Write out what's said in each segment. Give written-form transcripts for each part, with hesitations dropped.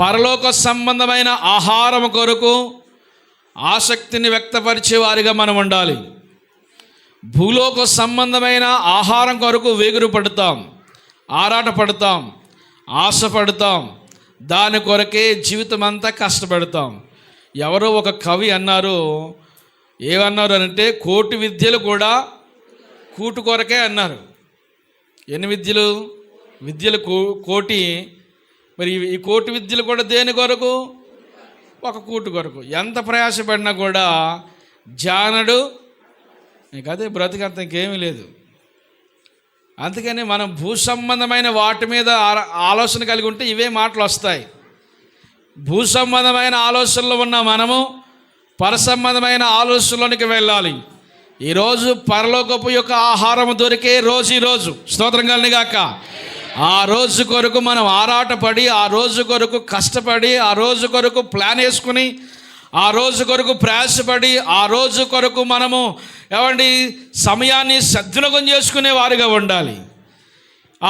పరలోక సంబంధమైన ఆహారం కొరకు ఆసక్తిని వ్యక్తపరిచే వారిగా మనం ఉండాలి. భూలోక సంబంధమైన ఆహారం కొరకు వేగురు పడతాం, ఆరాట పడతాం, ఆశపడతాం, దాని కొరకే జీవితం అంతా కష్టపడతాం. ఎవరో ఒక కవి అన్నారు, ఏమన్నారు అంటే, కోటి విద్యలు కూడా కూటు కొరకే అన్నారు. ఎన్ని విద్యలు? విద్యలు కోటి. మరి ఈ కోటి విద్యలు కూడా దేని కొరకు? ఒక కూటు కొరకు. ఎంత ప్రయాసపడినా కూడా జానడు నీకు అదే బ్రతికంత ఇంకేమీ లేదు. అందుకని మనం భూ సంబంధమైన వాటి మీద ఆలోచన కలిగి ఉంటే ఇవే మాటలు వస్తాయి. భూ సంబంధమైన ఆలోచనలో ఉన్న మనము పరసంబంధమైన ఆలోచనలోనికి వెళ్ళాలి. ఈరోజు పరలోకపు యొక్క ఆహారం దొరికే రోజు ఈరోజు. స్తోత్రం కలుగుగాక. ఆ రోజు కొరకు మనం ఆరాటపడి, ఆ రోజు కొరకు కష్టపడి, ఆ రోజు కొరకు ప్లాన్ వేసుకుని, ఆ రోజు కొరకు ప్రయాసపడి, ఆ రోజు కొరకు మనము సమయాన్ని సద్వినియోగం చేసుకునే వారిగా ఉండాలి.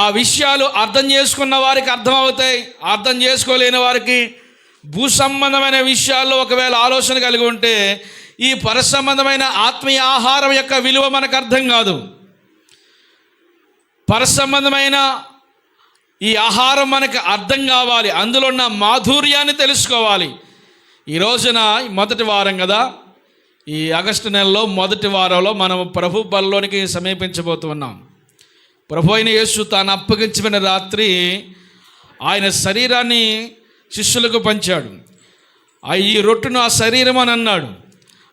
ఆ విషయాలు అర్థం చేసుకున్న వారికి అర్థమవుతాయి. అర్థం చేసుకోలేని వారికి భూ సంబంధమైన విషయాల్లో ఒకవేళ ఆలోచన కలిగి ఉంటే ఈ పరసంబంధమైన ఆత్మీయ ఆహారం యొక్క విలువ మనకు అర్థం కాదు. పరసంబంధమైన ఈ ఆహారం మనకు అర్థం కావాలి, అందులో ఉన్న మాధుర్యాన్ని తెలుసుకోవాలి. ఈ రోజున మొదటి వారం కదా, ఈ ఆగస్టు నెలలో మొదటి వారంలో మనం ప్రభు బలిలోనికి సమీపించబోతున్నాం. ప్రభు అయిన యేసు తాను అప్పగించిన రాత్రి ఆయన శరీరాన్ని శిష్యులకు పంచాడు. ఈ రొట్టును ఆ శరీరం అని అన్నాడు.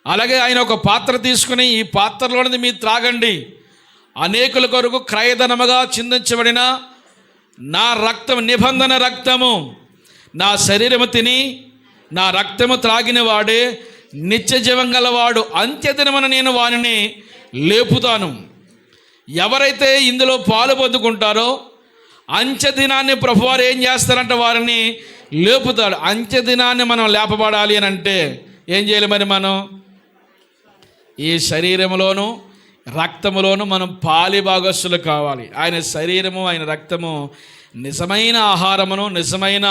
అలాగే ఆయన ఒక పాత్ర తీసుకుని, ఈ పాత్రలోనిది మీరు త్రాగండి, అనేకుల కొరకు క్రయధనముగా చిందించబడిన నా రక్తం, నిబంధన రక్తము, నా శరీరము తిని నా రక్తము త్రాగిన వాడే నిత్య జీవం గలవాడు, అంత్యదినమున నేను వారిని లేపుతాను. ఎవరైతే ఇందులో పాలు పొందుకుంటారో అంత్యదినాన్ని ప్రభువారు ఏం చేస్తారంటే వారిని లేపుతాడు. అంత్యదినాన్ని మనం లేపబడాలి అని అంటే ఏం చేయాలి? మరి మనం ఈ శరీరములోను రక్తములోను మనం పాలి భాగస్సులు కావాలి. ఆయన శరీరము, ఆయన రక్తము నిజమైన ఆహారమును, నిజమైన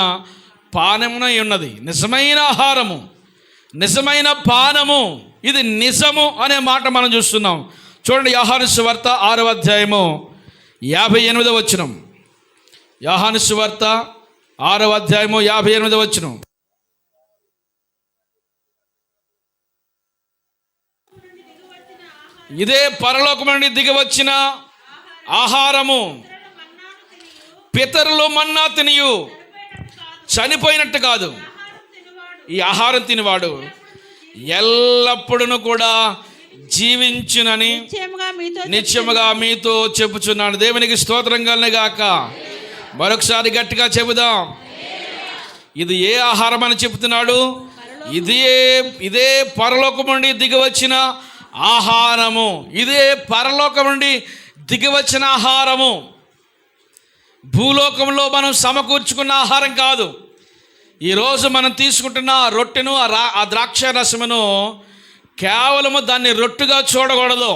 పానమునై ఉన్నది. నిజమైన ఆహారము, నిజమైన పానము, ఇది నిజము అనే మాట మనం చూస్తున్నాం. చూడండి, యోహాను సువార్త 6వ అధ్యాయము 58వ వచనం. యోహాను సువార్త 6వ అధ్యాయము 58వ వచనం. ఇదే పరలోకం నుండి దిగి వచ్చిన ఆహారము. పితరులు మన్నా తినియు చనిపోయినట్టు కాదు. ఈ ఆహారం తినివాడు ఎల్లప్పుడూ కూడా జీవించునని నిత్యముగా మీతో చెప్పుచున్నాను. దేవునికి స్తోత్రం కలుగుగాక. మరొకసారి గట్టిగా చెబుదాం. ఇది ఏ ఆహారం అని చెబుతున్నాడు? ఇదే పరలోకం నుండి దిగి వచ్చిన ఆహారము. ఇదే పరలోకం నుండి దిగి వచ్చిన ఆహారము. భూలోకంలో మనం సమకూర్చుకున్న ఆహారం కాదు. ఈరోజు మనం తీసుకుంటున్న రొట్టెను, ఆ ద్రాక్ష రసమును కేవలము దాన్ని రొట్టుగా చూడకూడదు,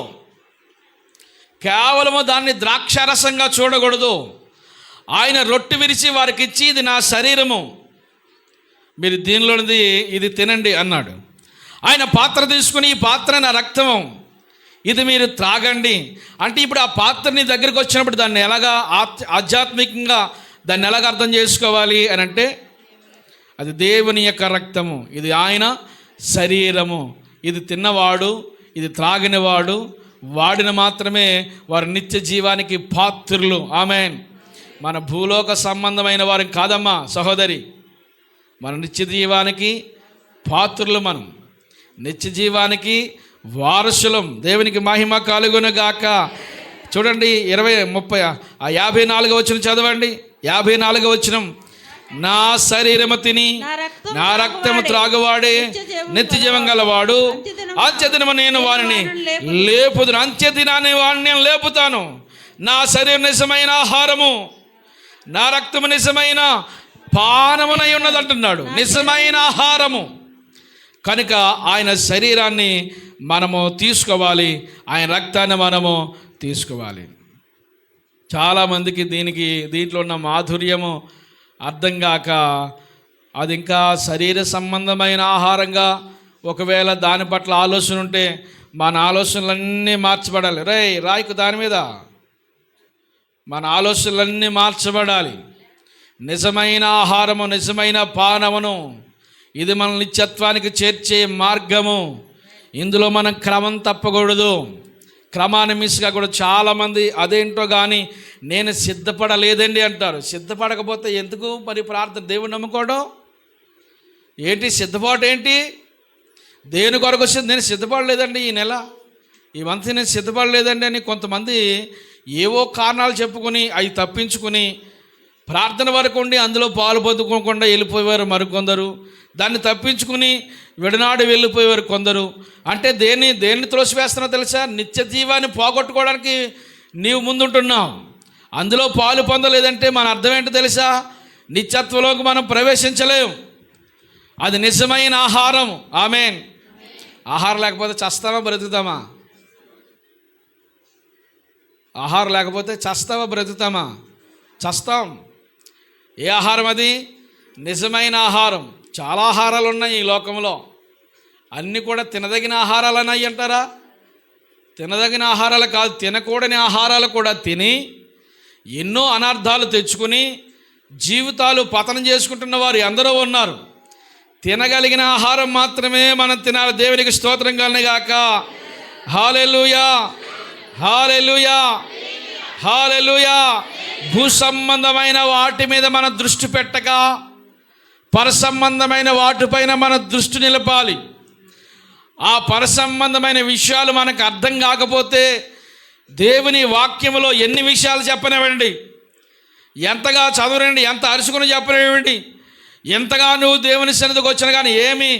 కేవలము దాన్ని ద్రాక్షారసంగా చూడకూడదు. ఆయన రొట్టె విరిచి వారికి ఇచ్చి, ఇది నా శరీరము, మీరు దీనిలోనిది ఇది తినండి అన్నాడు. ఆయన పాత్ర తీసుకుని, ఈ పాత్ర నా రక్తము, ఇది మీరు త్రాగండి అంటే, ఇప్పుడు ఆ పాత్రని దగ్గరికి వచ్చినప్పుడు దాన్ని ఎలాగా ఆధ్యాత్మికంగా దాన్ని ఎలాగ అర్థం చేసుకోవాలి అని అంటే, అది దేవుని యొక్క రక్తము, ఇది ఆయన శరీరము, ఇది తిన్నవాడు, ఇది త్రాగినవాడు, వాడిన మాత్రమే వారి నిత్య జీవానికి పాత్రులు. ఆమేన్. మన భూలోక సంబంధమైన వారికి కాదమ్మా సహోదరి, మన నిత్య జీవానికి పాత్రులు, మనం నిత్య జీవానికి వారసులం. దేవునికి మహిమ కలుగునుగాక. చూడండి 54వ వచనం చదవండి. 54వ వచనం. నా శరీరము తిని నా రక్తము త్రాగువాడే నిత్య జీవం గలవాడు, అంత్యదినము నేను వారిని లేపుదును. అంత్యదినాన్ని వారిని నేను లేపుతాను. నా శరీరం నిజమైన ఆహారము, నా రక్తము నిజమైన పానమునై ఉన్నది అంటున్నాడు. నిజమైన ఆహారము కనుక ఆయన శరీరాన్ని మనము తీసుకోవాలి, ఆయన రక్తాన్ని మనము తీసుకోవాలి. చాలామందికి దీంట్లో ఉన్న మాధుర్యము అర్థం కాక అది ఇంకా శరీర సంబంధమైన ఆహారంగా ఒకవేళ దాని పట్ల ఆలోచన ఉంటే మన ఆలోచనలన్నీ మార్చబడాలి. రాయికు దాని మీద మన ఆలోచనలన్నీ మార్చబడాలి. నిజమైన ఆహారము, నిజమైన పానమును, ఇది మన నిత్యత్వానికి చేర్చే మార్గము. ఇందులో మనం క్రమం తప్పకూడదు, క్రమాన్ని మిస్గా కూడా. చాలామంది అదేంటో కానీ నేను సిద్ధపడలేదండి అంటారు. సిద్ధపడకపోతే ఎందుకు మరి ప్రార్థన, దేవుని నమ్ముకోవడం ఏంటి? సిద్ధపాటు ఏంటి? దేని కొరకు వచ్చింది? నేను సిద్ధపడలేదండి, ఈ నెల, ఈ మంత్ నేను సిద్ధపడలేదండి అని కొంతమంది ఏవో కారణాలు చెప్పుకొని అవి తప్పించుకుని ప్రార్థన వరకు ఉండి అందులో పాలు పొందుకోకుండా వెళ్ళిపోయేవారు మరికొందరు. దాన్ని తప్పించుకుని విడనాడు వెళ్ళిపోయేవారు కొందరు. అంటే దేన్ని త్రోసివేస్తున్నావు తెలుసా? నిత్య జీవాన్ని పోగొట్టుకోవడానికి నీవు ముందుంటున్నావు. అందులో పాలు పొందలేదంటే మన అర్థం ఏంటో తెలుసా? నిత్యత్వంలోకి మనం ప్రవేశించలేం. అది నిజమైన ఆహారం. ఆమేన్. ఆహారం లేకపోతే చస్తామా బ్రతుకుతామా? ఆహారం లేకపోతే చస్తావా బ్రతుకుతామా? చస్తాం. ఏ ఆహారం అది? నిజమైన ఆహారం. చాలా ఆహారాలు ఉన్నాయి ఈ లోకంలో, అన్నీ కూడా తినదగిన ఆహారాలు అన్నాయి అంటారా? తినదగిన ఆహారాలు కాదు, తినకూడని ఆహారాలు కూడా తిని ఎన్నో అనర్థాలు తెచ్చుకుని జీవితాలు పతనం చేసుకుంటున్న వారు ఎందరో ఉన్నారు. తినగలిగిన ఆహారం మాత్రమే మనం తినాలి. దేవునికి స్తోత్రం కలుగుగాక. హల్లెలూయా, హల్లెలూయా, హల్లెలూయా. భూ సంబంధమైన వాటి మీద మన దృష్టి పెట్టక పరసంబంధమైన వాటిపైన మన దృష్టి నిలపాలి. ఆ పరసంబంధమైన విషయాలు మనకు అర్థం కాకపోతే దేవుని వాక్యములో ఎన్ని విషయాలు చెప్పనివ్వండి, ఎంతగా చదవరండి, ఎంత అరుచుకుని చెప్పనివ్వండి, ఎంతగా నువ్వు దేవుని సన్నిధికి వచ్చినా కానీ ఏమి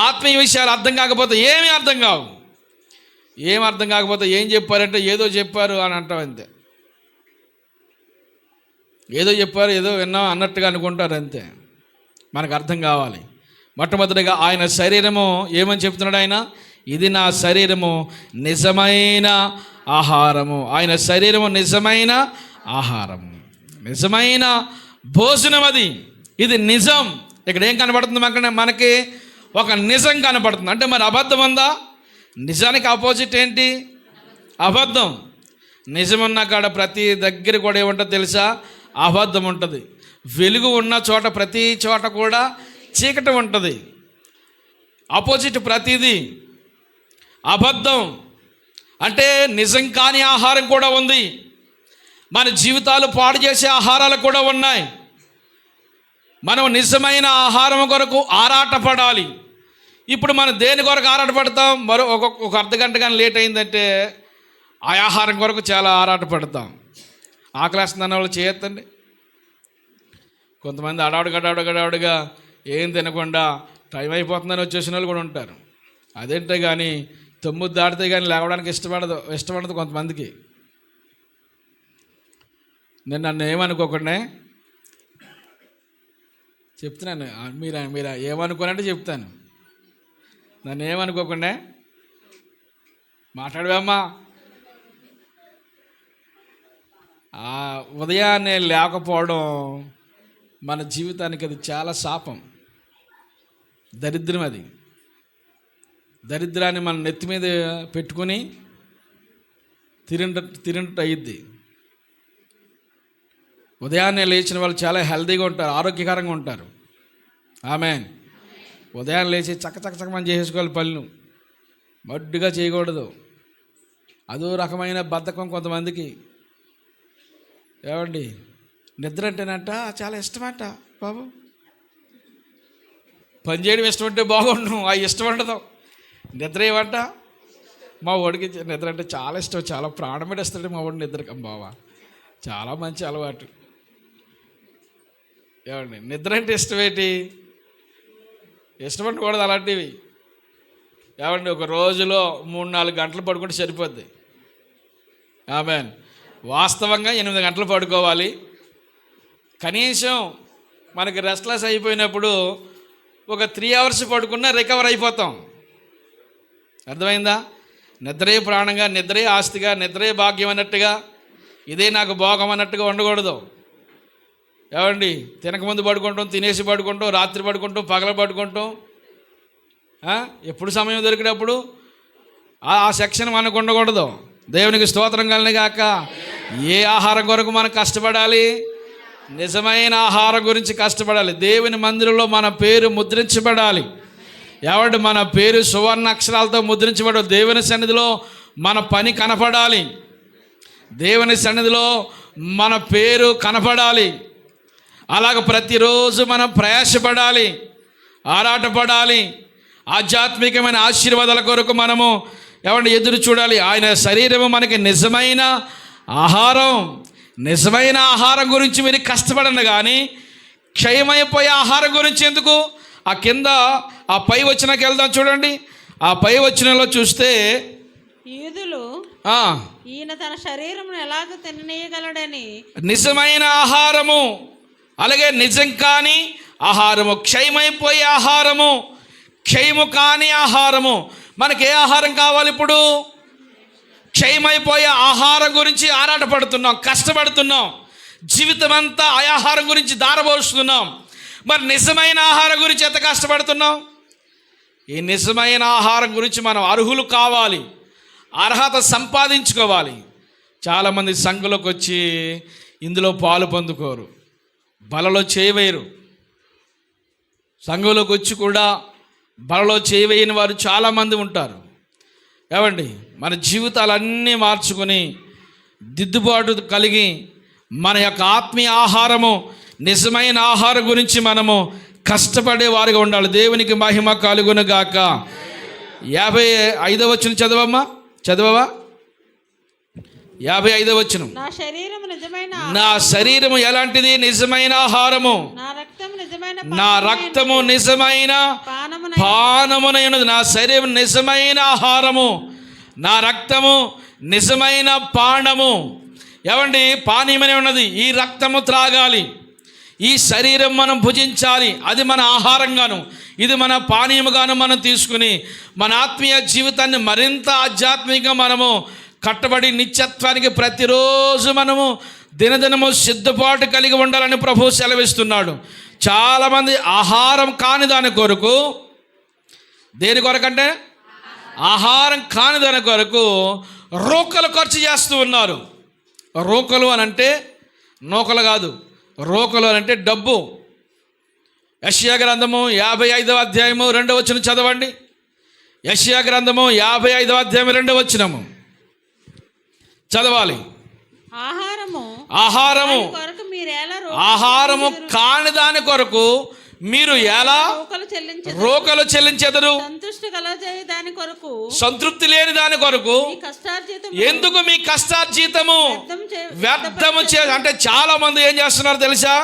ఆత్మీయ విషయాలు అర్థం కాకపోతే ఏమీ అర్థం కావు. ఏం అర్థం కాకపోతే ఏం చెప్పారంటే ఏదో చెప్పారు అని అంటాం, అంతే. ఏదో చెప్పారు, ఏదో విన్నాం అన్నట్టుగా అనుకుంటారు, అంతే. మనకు అర్థం కావాలి. మొట్టమొదటిగా ఆయన శరీరము ఏమని చెప్తున్నాడు? ఆయన, ఇది నా శరీరము, నిజమైన ఆహారము. ఆయన శరీరము నిజమైన ఆహారము, నిజమైన భోజనం. అది ఇది నిజం. ఇక్కడ ఏం కనబడుతుంది? మనకి ఒక నిజం కనబడుతుంది. అంటే మరి అబద్ధం ఉందా? నిజానికి ఆపోజిట్ ఏంటి? అబద్ధం. నిజం ఉన్న కాడ ప్రతి దగ్గర కూడా ఏముంటుంది తెలుసా? అబద్ధం ఉంటుంది. వెలుగు ఉన్న చోట ప్రతి చోట కూడా చీకటి ఉంటుంది. ఆపోజిట్ ప్రతిదీ అబద్ధం. అంటే నిజం కాని ఆహారం కూడా ఉంది. మన జీవితాలు పాడు చేసే ఆహారాలు కూడా ఉన్నాయి. మనం నిజమైన ఆహారం కొరకు ఆరాటపడాలి. ఇప్పుడు మనం దేని కొరకు ఆరాటపడతాం? ఒక అర్ధ గంట కానీ లేట్ అయిందంటే ఆ ఆహారం కొరకు చాలా ఆరాటపడతాం. ఆకలేస్తుందన్న వాళ్ళు చేయొద్దండి. కొంతమంది అడావుడుగా ఏం తినకుండా టైం అయిపోతుందని వచ్చేసిన వాళ్ళు కూడా ఉంటారు. అదేంటే కానీ 9 దాటితే కానీ లేవడానికి ఇష్టపడదు కొంతమందికి. నేను నన్ను ఏమనుకోకుండా చెప్తున్నాను, మీరు ఏమనుకోనంటే చెప్తాను. నన్ను ఏమనుకోకుండా మాట్లాడవేమ్మా. ఉదయాన్నే లేకపోవడం మన జీవితానికి అది చాలా శాపం, దరిద్రం. అది దరిద్రాన్ని మన నెత్తి మీద పెట్టుకుని తిరిగినట్టు అయ్యిద్ది. ఉదయాన్నే లేచిన వాళ్ళు చాలా హెల్తీగా ఉంటారు, ఆరోగ్యకరంగా ఉంటారు. ఆమేన్. ఉదయాన్నే లేచి చక్క మనం చేసుకోవాలి పనులు, మడ్డుగా చేయకూడదు. అదో రకమైన బద్ధకం కొంతమందికి. ఏమండి, నిద్ర అంటేనంట చాలా ఇష్టమంట బాబు. పని చేయడం ఇష్టమంటే బాగుండు, ఆ ఇష్టం ఉండదు. నిద్ర ఏమంట? మా వాడికి నిద్ర అంటే చాలా ఇష్టం, చాలా ప్రాణం పెట్టేస్తాడు మా వాడిని నిద్రకి. బావా చాలా మంచి అలవాటు. ఏమండి, నిద్ర అంటే ఇష్టమేంటి? ఇష్టపడకూడదు అలాంటివి. ఏమండి, ఒక రోజులో 3-4 గంటలు పడుకుంటే సరిపోద్ది. ఆమేన్. వాస్తవంగా 8 గంటలు పడుకోవాలి. కనీసం మనకి రెస్ట్లెస్ అయిపోయినప్పుడు ఒక 3 అవర్స్ పడుకున్నా రికవర్ అయిపోతాం. అర్థమైందా? నిద్రే ప్రాణంగా, నిద్రే ఆస్తిగా, నిద్రే భాగ్యం అన్నట్టుగా, ఇదే నాకు భోగం అన్నట్టుగా ఉండకూడదు. ఏమండి, తినకముందు పడుకుంటాం, తినేసి పడుకుంటాం, రాత్రి పడుకుంటాం, పగల పడుకుంటాం. ఎప్పుడు సమయం దొరికినప్పుడు ఆ సెక్షన్ మనకు ఉండకూడదు. దేవునికి స్తోత్రం కలుగును గాక. ఏ ఆహారం కొరకు మనం కష్టపడాలి? నిజమైన ఆహారం గురించి కష్టపడాలి. దేవుని మందిరంలో మన పేరు ముద్రించబడాలి. ఎవడు మన పేరు సువర్ణ అక్షరాలతో ముద్రించబడాలి. దేవుని సన్నిధిలో మన పని కనపడాలి. దేవుని సన్నిధిలో మన పేరు కనపడాలి. అలాగ ప్రతిరోజు మనం ప్రయాసపడాలి, ఆరాటపడాలి. ఆధ్యాత్మికమైన ఆశీర్వాదాల కొరకు మనము ఎవరిని ఎదురు చూడాలి. ఆయన శరీరము మనకి నిజమైన ఆహారం. నిజమైన ఆహారం గురించి మీరు కష్టపడండి, కానీ క్షయమైపోయే ఆహారం గురించి ఎందుకు? ఆ కింద ఆ పై వచనకి వెళ్దాం చూడండి. ఆ పై వచనంలో చూస్తే యూదులు ఈయన తన శరీరమును ఎలాగ తిననీయగలడని, నిజమైన ఆహారము అలాగే నిజం కాని ఆహారము, క్షయమైపోయే ఆహారము, క్షయము కాని ఆహారము. మనకి ఏ ఆహారం కావాలి ఇప్పుడు? క్షయమైపోయే ఆహారం గురించి ఆరాటపడుతున్నాం, కష్టపడుతున్నాం, జీవితం అంతా ఆ ఆహారం గురించి దారబోస్తున్నాం. మరి నిజమైన ఆహారం గురించి ఎంత కష్టపడుతున్నాం? ఈ నిజమైన ఆహారం గురించి మనం అర్హులు కావాలి, అర్హత సంపాదించుకోవాలి. చాలామంది సంఘంలోకి వచ్చి ఇందులో పాలు పొందుకోరు, బలలో చేయవేయరు. సంఘంలోకి వచ్చి కూడా బలలో చేయవేయని వారు చాలామంది ఉంటారు. ఏమండి, మన జీవితాలన్నీ మార్చుకొని దిద్దుబాటు కలిగి మన యొక్క ఆత్మీయ ఆహారము, నిజమైన ఆహారం గురించి మనము కష్టపడే వారిగా ఉండాలి. దేవునికి మహిమ కలుగును గాక. 55వ వచనం చదవమ్మా, చదవవా? 55వ వచనం. నా శరీరము ఎలాంటిది? నిజమైన ఆహారము. నా రక్తము నిజమైన పానమునైనది. నా శరీరం నిజమైన ఆహారము, నా రక్తము నిజమైన పానము. ఏమండి, పానీయమనే ఉన్నది. ఈ రక్తము త్రాగాలి, ఈ శరీరం మనం భుజించాలి. అది మన ఆహారంగాను, ఇది మన పానీయముగాను మనం తీసుకుని మన ఆత్మీయ జీవితాన్ని మరింత ఆధ్యాత్మికంగా మనము కట్టబడి నిత్యత్వానికి ప్రతిరోజు మనము దినదినము సిద్ధపాటు కలిగి ఉండాలని ప్రభువు సెలవిస్తున్నాడు. చాలామంది ఆహారం కాని దాని కొరకు, దేని కొరకంటే ఆహారం కాని దాని కొరకు రోకలు ఖర్చు చేస్తూ ఉన్నారు. రోకలు అని అంటే నూకలు కాదు, రోకలు అని అంటే డబ్బు. యెషయా గ్రంథము 55వ అధ్యాయము 2వ వచనం చదవండి. యెషయా గ్రంథము 55వ అధ్యాయం 2వ వచనము చదవాలి. ఆహారము కాని దాని కొరకు మీరు ఎలా రోకలు చెల్లించెదరు? సంతృప్తి లేని దాని కొరకు ఎందుకు మీ కష్టార్జితము వ్యర్థము అంటే చాలా మంది ఏం చేస్తున్నారు తెలుసా?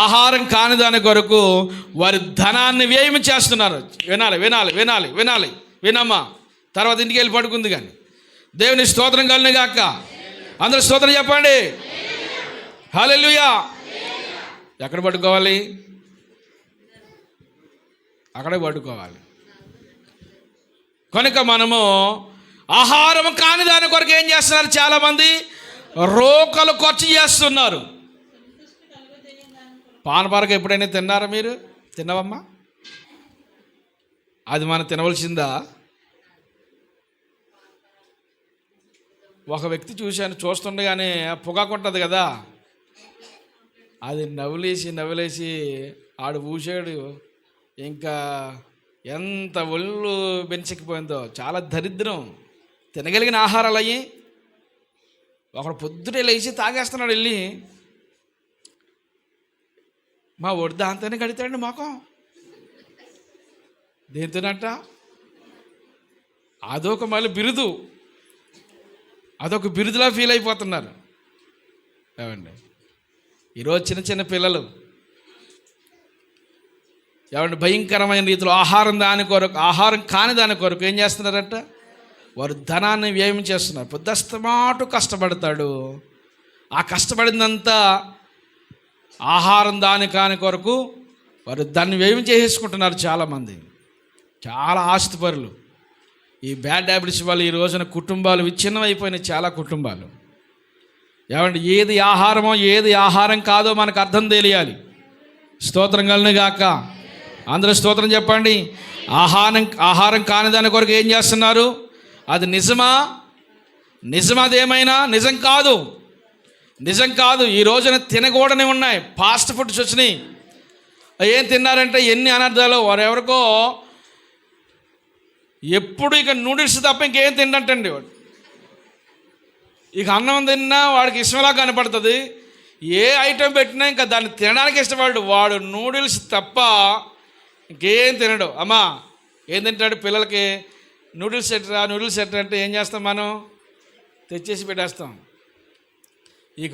ఆహారం కాని దాని కొరకు వారి ధనాన్ని వ్యయం చేస్తున్నారు. వినాలి వినాలి వినాలి వినాలి వినమ్మా, తర్వాత ఇంటికి వెళ్ళి పడుకుంది. కానీ దేవుని స్తోత్రం కలుగును గాక. అందరూ స్తోత్రం చెప్పండి. హల్లెలూయా. ఎక్కడ పడుకోవాలి? అక్కడే పడుకోవాలి. కనుక మనము ఆహారం కాని దాని కొరకు ఏం చేస్తున్నారు? చాలామంది రోకలు ఖర్చు చేస్తున్నారు. పానపరక ఎప్పుడైనా తిన్నారా మీరు? తిన్నావమ్మా? అది మనం తినవలసిందా? ఒక వ్యక్తి చూశాను, చూస్తుండగానే పొగాకు ఉంటుంది కదా, అది నవ్వులేసి ఆడు ఊసాడు. ఇంకా ఎంత ఒళ్ళు బెంచెక్కిపోయిందో. చాలా దరిద్రం. తినగలిగిన ఆహారాలు అయ్యి ఒకడు పొద్దుటే లేచి తాగేస్తున్నాడు వెళ్ళి. మా ఒడి దాంతోనే కడతాడండి మొఖం. దేంతోనట? అదొక మళ్ళీ బిరుదు, అదొక బిరుదులా ఫీల్ అయిపోతున్నారు. ఏమండి, ఈరోజు చిన్న చిన్న పిల్లలు ఏమంటే భయంకరమైన రీతిలో ఆహారం కాని దాని కొరకు ఏం చేస్తున్నారంట? వారు ధనాన్ని వ్యయం చేస్తున్నారు. పొద్దస్తమాటు కష్టపడతాడు. ఆ కష్టపడిందంతా ఆహారం కాని కొరకు వారు దాన్ని వ్యయం చేసేసుకుంటున్నారు. చాలామంది చాలా ఆస్తిపరులు. ఈ బ్యాడ్ హ్యాబిట్స్ వల్ల ఈ రోజున కుటుంబాలు విచ్ఛిన్నం అయిపోయినాయి. చాలా కుటుంబాలు ఏమంటే ఏది ఆహారమో ఏది ఆహారం కాదో మనకు అర్థం తెలియాలి. స్తోత్రం కలను గాక. అందరూ స్తోత్రం చెప్పండి. ఆహారం కాని దాని కొరకు ఏం చేస్తున్నారు? అది నిజమా? నిజమదేమైనా నిజం కాదు, నిజం కాదు. ఈ రోజున తినకూడని ఉన్నాయి, ఫాస్ట్ ఫుడ్స్ వచ్చినాయి. ఏం తిన్నారంటే ఎన్ని అనర్థాలు. వారెవరికో ఎప్పుడు ఇక నూడిల్స్ తప్ప ఇంకేం తిండంటండి వాడు. ఇక అన్నం తిన్నా వాడికి ఇష్టంలా కనపడుతుంది. ఏ ఐటెం పెట్టినా ఇంకా దాన్ని తినడానికి ఇష్టపడు. వాడు నూడిల్స్ తప్ప ఇంకేం తినడు. అమ్మా ఏం తింటాడు? పిల్లలకి నూడిల్స్ సెట్ అంటే ఏం చేస్తాం మనం? తెచ్చేసి పెట్టేస్తాం. ఇక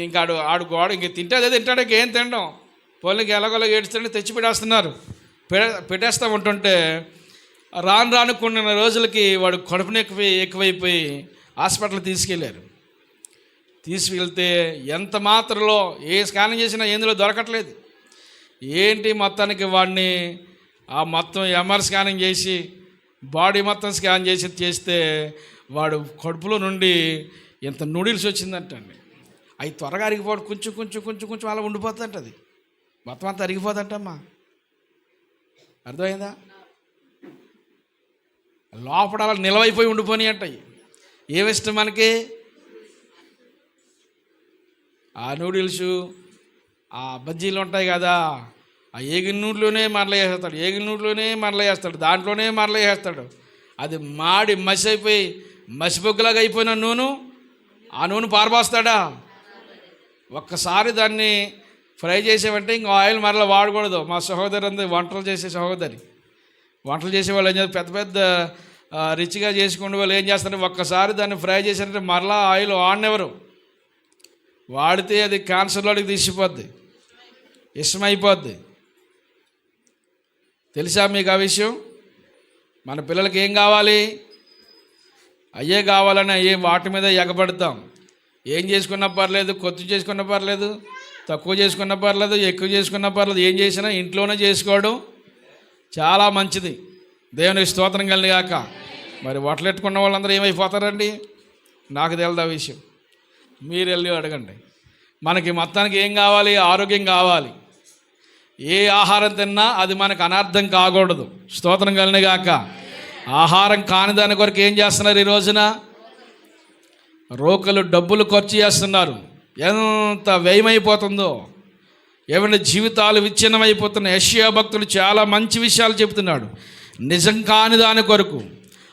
ఇంకా ఆడు ఇంక తింటే అదే తింటాడు, ఇంకేం తినడం. పొలకి ఎలాగోలా ఏడుస్తుంటే తెచ్చి పెట్టేస్తున్నారు. పెట్టేస్తూ ఉంటుంటే రాను కొన్ని రోజులకి వాడు కడుపుని ఎక్కువైపోయి హాస్పిటల్ తీసుకెళ్తే ఎంత మాత్రలో ఏ స్కానింగ్ చేసినా ఎందులో దొరకట్లేదు. ఏంటి మొత్తానికి వాడిని ఆ మొత్తం ఎంఆర్ స్కానింగ్ చేసి బాడీ మొత్తం స్కాన్ చేస్తే వాడు కడుపులో నుండి ఎంత నూడిల్స్ వచ్చిందంటండి. అవి త్వరగా అరిగిపోవడం, కొంచెం అలా ఉండిపోతుందంట. అది మొత్తం అంతా అరిగిపోతుంటమ్మా. అర్థమైందా? లోపల అలా నిలవైపోయి ఉండిపోయి అంటాయి. ఏమిష్టం మనకి? ఆ నూడిల్స్, ఆ బజ్జీలు ఉంటాయి కదా, ఆ ఏగిన నూనెలోనే మరల వేస్తాడు, దాంట్లోనే మరల వేస్తాడు. అది మాడి మసి అయిపోయి మసిబొగ్గులాగా అయిపోయిన ఆ నూనె పారబోస్తాడా? ఒక్కసారి దాన్ని ఫ్రై చేసామంటే ఇంకో ఆయిల్ మరలా వాడకూడదు. మా సహోదరి అంది, వంటలు చేసే వాళ్ళు ఏం చేస్తారు, పెద్ద రిచ్గా చేసుకునే వాళ్ళు ఏం చేస్తారు, ఒక్కసారి దాన్ని ఫ్రై చేశారంటే మరలా ఆయిల్ వాడినెవరు. వాడితే అది క్యాన్సర్లోకి తీసిపోద్ది, ఇష్టమైపోద్ది. తెలుసా మీకు ఆ విషయం? మన పిల్లలకి ఏం కావాలి? అయ్యే కావాలని వాటి మీద ఎగబడతాం. ఏం చేసుకున్నా పర్లేదు, కొత్త చేసుకున్నా పర్లేదు, తక్కువ చేసుకున్నా పర్లేదు, ఎక్కువ చేసుకున్నా పర్లేదు. ఏం చేసినా ఇంట్లోనే చేసుకోవడం చాలా మంచిది. దేవునికి స్తోత్రం కలిగి గాక. మరి వటలెట్టుకున్న వాళ్ళందరూ ఏమైపోతారండి? నాకు తెలియదు ఆ విషయం. మీరు వెళ్ళి అడగండి. మనకి మొత్తానికి ఏం కావాలి? ఆరోగ్యం కావాలి. ఏ ఆహారం తిన్నా అది మనకు అనర్థం కాకూడదు. స్తోత్రం కలిగి గాక. ఆహారం కాని దాని కొరకు ఏం చేస్తున్నారు ఈ రోజున? రోకలు డబ్బులు ఖర్చు చేస్తున్నారు. ఎంత వ్యయమైపోతుందో. ఏమైనా జీవితాలు విచ్ఛిన్నమైపోతున్నాయి. యెషయా భక్తుడు చాలా మంచి విషయాలు చెబుతున్నాడు. నిజం కాని దాని కొరకు,